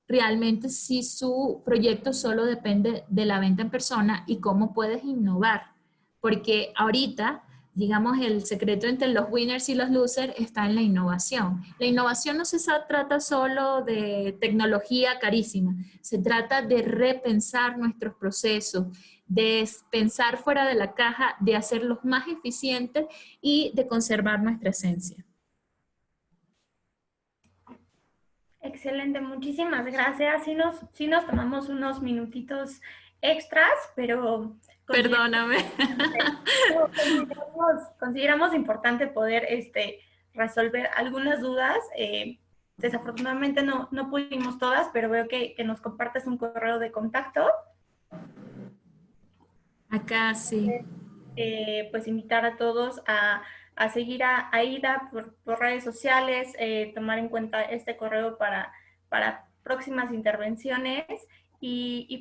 realmente si su proyecto solo depende de la venta en persona y cómo puedes innovar. Porque ahorita, digamos, el secreto entre los winners y los losers está en la innovación. La innovación no se trata solo de tecnología carísima, se trata de repensar nuestros procesos, de pensar fuera de la caja, de hacerlos más eficientes y de conservar nuestra esencia. Excelente, muchísimas gracias. Sí nos tomamos unos minutitos extras, pero Perdóname. consideramos importante poder resolver algunas dudas. Desafortunadamente no pudimos todas, pero veo que nos compartes un correo de contacto. Acá sí. Pues invitar a todos a seguir a Aida por redes sociales, tomar en cuenta este correo para próximas intervenciones.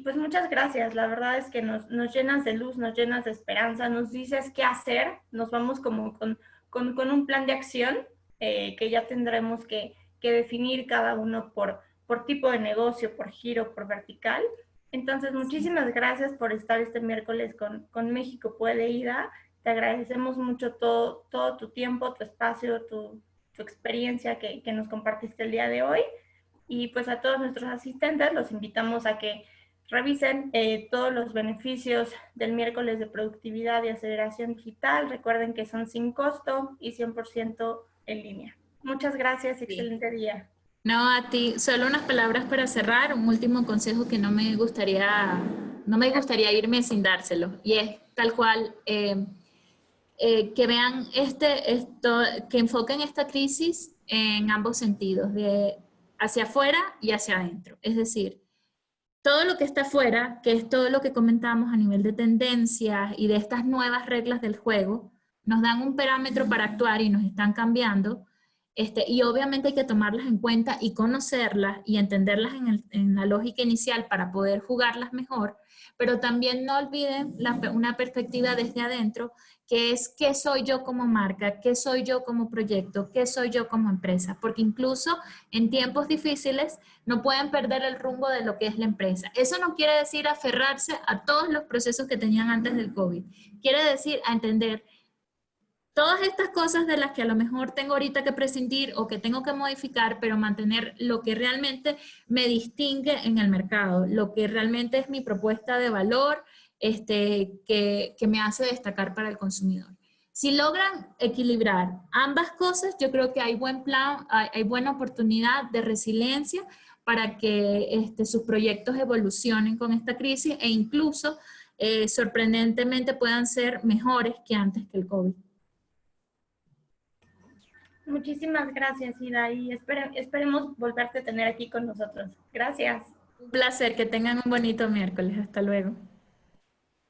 Pues muchas gracias, la verdad es que nos llenas de luz, nos llenas de esperanza, nos dices qué hacer, nos vamos como con un plan de acción que ya tendremos que definir cada uno por tipo de negocio, por giro, por vertical. Entonces, muchísimas gracias por estar este miércoles con México Puede, Ida. Te agradecemos mucho todo tu tiempo, tu espacio, tu experiencia que nos compartiste el día de hoy. Y pues a todos nuestros asistentes los invitamos a que revisen todos los beneficios del miércoles de productividad y aceleración digital. Recuerden que son sin costo y 100% en línea. Muchas gracias, Sí. excelente día. No, a ti, solo unas palabras para cerrar, un último consejo que no me gustaría irme sin dárselo, y es tal cual, que vean que enfoquen esta crisis en ambos sentidos, de hacia afuera y hacia adentro. Es decir, todo lo que está afuera, que es todo lo que comentamos a nivel de tendencias y de estas nuevas reglas del juego, nos dan un parámetro para actuar y nos están cambiando. Y obviamente hay que tomarlas en cuenta y conocerlas y entenderlas en la lógica inicial para poder jugarlas mejor, pero también no olviden una perspectiva desde adentro, que es qué soy yo como marca, qué soy yo como proyecto, qué soy yo como empresa, porque incluso en tiempos difíciles no pueden perder el rumbo de lo que es la empresa. Eso no quiere decir aferrarse a todos los procesos que tenían antes del COVID, quiere decir a entender todas estas cosas de las que a lo mejor tengo ahorita que prescindir o que tengo que modificar, pero mantener lo que realmente me distingue en el mercado, lo que realmente es mi propuesta de valor, que me hace destacar para el consumidor. Si logran equilibrar ambas cosas, yo creo que hay buen plan, hay buena oportunidad de resiliencia para que sus proyectos evolucionen con esta crisis e incluso sorprendentemente puedan ser mejores que antes que el COVID. Muchísimas gracias, Ida, y esperemos volverte a tener aquí con nosotros. Gracias. Un placer, que tengan un bonito miércoles. Hasta luego.